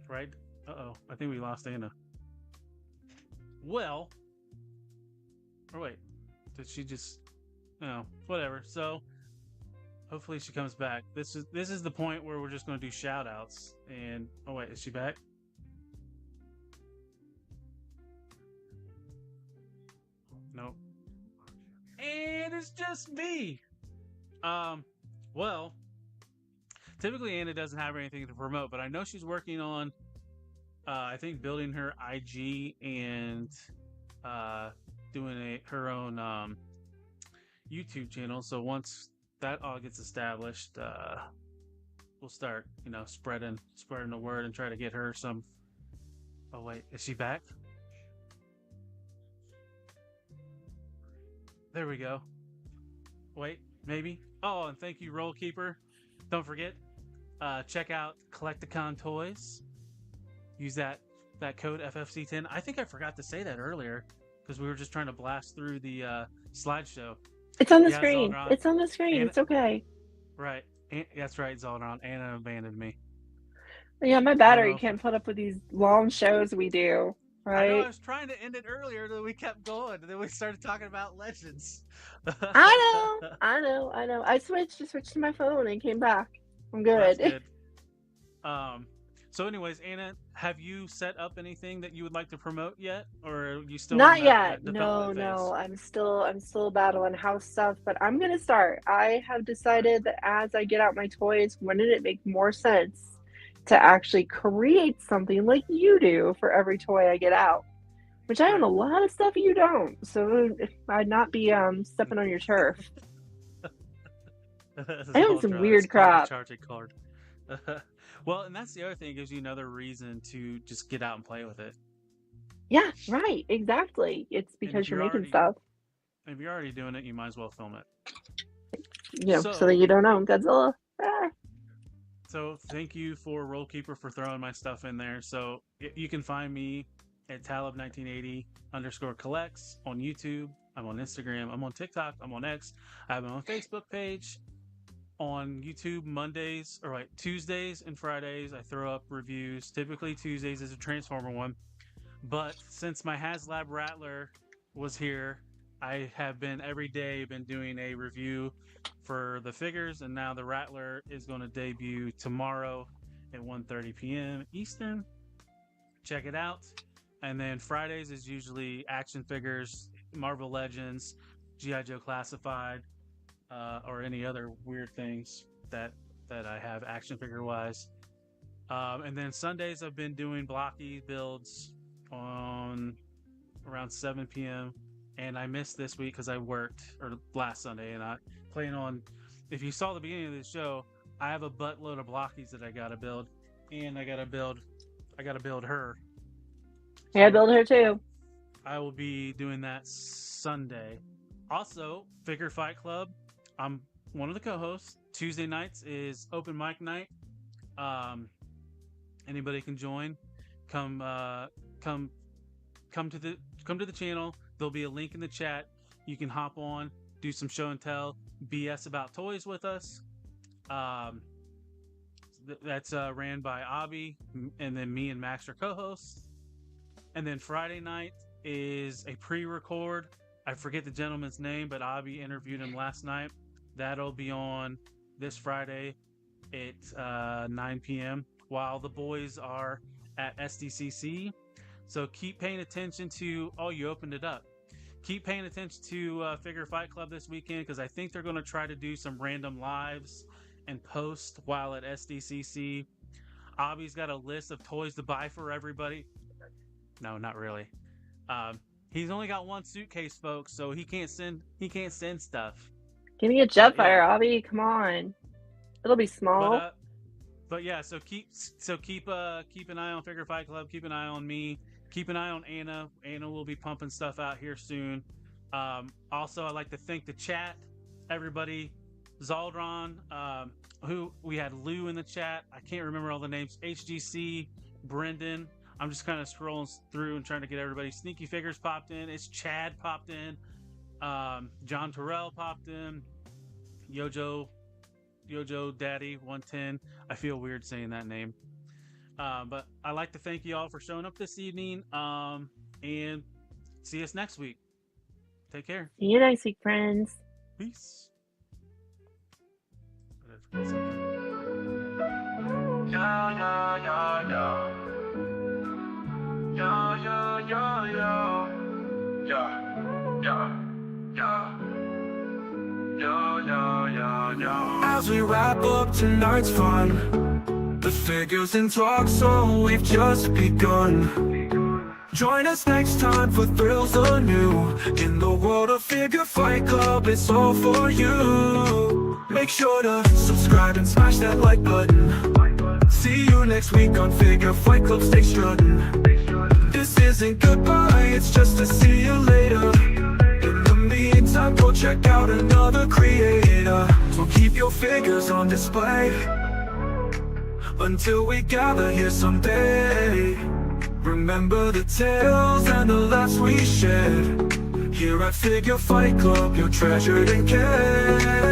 [SPEAKER 2] Right? Uh-oh, I think we lost Anna. well, or wait, did she just? No, whatever. So hopefully she comes back. This is the point where we're just going to do shout outs. And oh wait, is she back? Nope. And it's just me. Well, typically Anna doesn't have anything to promote, but I know she's working on I think building her IG and doing her own YouTube channel. So once that all gets established, we'll start, spreading the word and try to get her some. Oh wait, is she back? There we go. Wait, maybe. Oh, and thank you, Roll Keeper. Don't forget, check out Collecticon Toys. Use that code FFC10. I think I forgot to say that earlier because we were just trying to blast through the slideshow.
[SPEAKER 3] It's on the
[SPEAKER 2] Yeah,
[SPEAKER 3] screen.
[SPEAKER 2] Zoldron.
[SPEAKER 3] It's on the screen.
[SPEAKER 2] And-
[SPEAKER 3] it's okay.
[SPEAKER 2] Right. That's right, Zoldron. Anna abandoned me.
[SPEAKER 3] Yeah, my battery
[SPEAKER 2] know.
[SPEAKER 3] can't put up with these long shows we do,
[SPEAKER 2] I know
[SPEAKER 3] right?
[SPEAKER 2] I was trying to end it earlier, then we kept going, and then we started talking about Legends.
[SPEAKER 3] I know. I switched to my phone and came back. I'm good.
[SPEAKER 2] That's good. So anyways, Anna, have you set up anything that you would like to promote yet? Or are you still
[SPEAKER 3] Not
[SPEAKER 2] in
[SPEAKER 3] yet.
[SPEAKER 2] that
[SPEAKER 3] No.
[SPEAKER 2] development
[SPEAKER 3] I'm still battling house stuff, but I'm gonna start. I have decided that as I get out my toys, wouldn't it make more sense to actually create something like you do for every toy I get out? Which I own a lot of stuff you don't, so I'd not be stepping on your turf.
[SPEAKER 2] phase?
[SPEAKER 3] I own some weird crap.
[SPEAKER 2] Charge a card. Well, and that's the other thing. It gives you another reason to just get out and play with it.
[SPEAKER 3] Yeah, right, exactly. It's
[SPEAKER 2] if
[SPEAKER 3] because you're
[SPEAKER 2] you're
[SPEAKER 3] making
[SPEAKER 2] already-
[SPEAKER 3] stuff,
[SPEAKER 2] If you're already doing it, you might as well film it.
[SPEAKER 3] so
[SPEAKER 2] So-
[SPEAKER 3] that you don't own Godzilla.
[SPEAKER 2] So thank you for Roll Keeper for throwing my stuff in there. So you can find me at Talib1980_collects on YouTube. I'm on Instagram. I'm on TikTok. I'm on X. I have my own Facebook page. On YouTube Tuesdays and Fridays, I throw up reviews. Typically Tuesdays is a Transformer one. But since my HasLab Rattler was here, I have been every day doing a review for the figures, and now the Rattler is going to debut tomorrow at 1:30 p.m. Eastern. Check it out. And then Fridays is usually action figures, Marvel Legends, G.I. Joe Classified, or any other weird things that I have action figure wise. And then Sundays I've been doing blocky builds on around 7 p.m. And I missed this week because I worked, or last Sunday, and I plan on. If you saw the beginning of the show, I have a buttload of blockies that I gotta build, and I gotta build her.
[SPEAKER 3] Yeah,
[SPEAKER 2] So
[SPEAKER 3] build her too.
[SPEAKER 2] I will be doing that Sunday. Also, Figure Fight Club. I'm one of the co-hosts. Tuesday nights is open mic night. Anybody can join. Come to the channel. There'll be a link in the chat. You can hop on, do some show and tell, BS about toys with us. That's ran by Abby, and then me and Max are co-hosts. And then Friday night is a pre-record. I forget the gentleman's name, but Abby interviewed him last night. That'll be on this Friday at 9 p.m. while the boys are at SDCC. So keep paying attention to... Oh, you opened it up. Keep paying attention to Figure Fight Club this weekend, because I think they're going to try to do some random lives and post while at SDCC. Abby's got a list of toys to buy for everybody. No, not really. He's only got one suitcase, folks, so he can't send stuff.
[SPEAKER 3] Give me a Jetfire,
[SPEAKER 2] yeah.
[SPEAKER 3] Abby. Come on. It'll be small.
[SPEAKER 2] But yeah, so keep an eye on Figure Fight Club. Keep an eye on me. Keep an eye on Anna. Anna will be pumping stuff out here soon. Also, I'd like to thank the chat, everybody. Zoldron, who we had Lou in the chat. I can't remember all the names. HGC, Brendan. I'm just kind of scrolling through and trying to get everybody. Sneaky Figures popped in. It's Chad popped in. John Terrell popped in. Yojo Daddy 110. I feel weird saying that name. But I'd like to thank you all for showing up this evening. And see us next week. Take care.
[SPEAKER 3] See you next week, friends.
[SPEAKER 2] Peace.
[SPEAKER 1] As we wrap up tonight's fun, the figures in talk, so we've just begun. Join us next time for thrills anew. In the world of Figure Fight Club, it's all for you. Make sure to subscribe and smash that like button. See you next week on Figure Fight Club, stay strutting. This isn't goodbye, it's just a see you later. In the meantime, go check out another creator. So keep your figures on display until we gather here someday. Remember the tales and the laughs we shared. Here at Figure Fight Club, you're treasured and cared.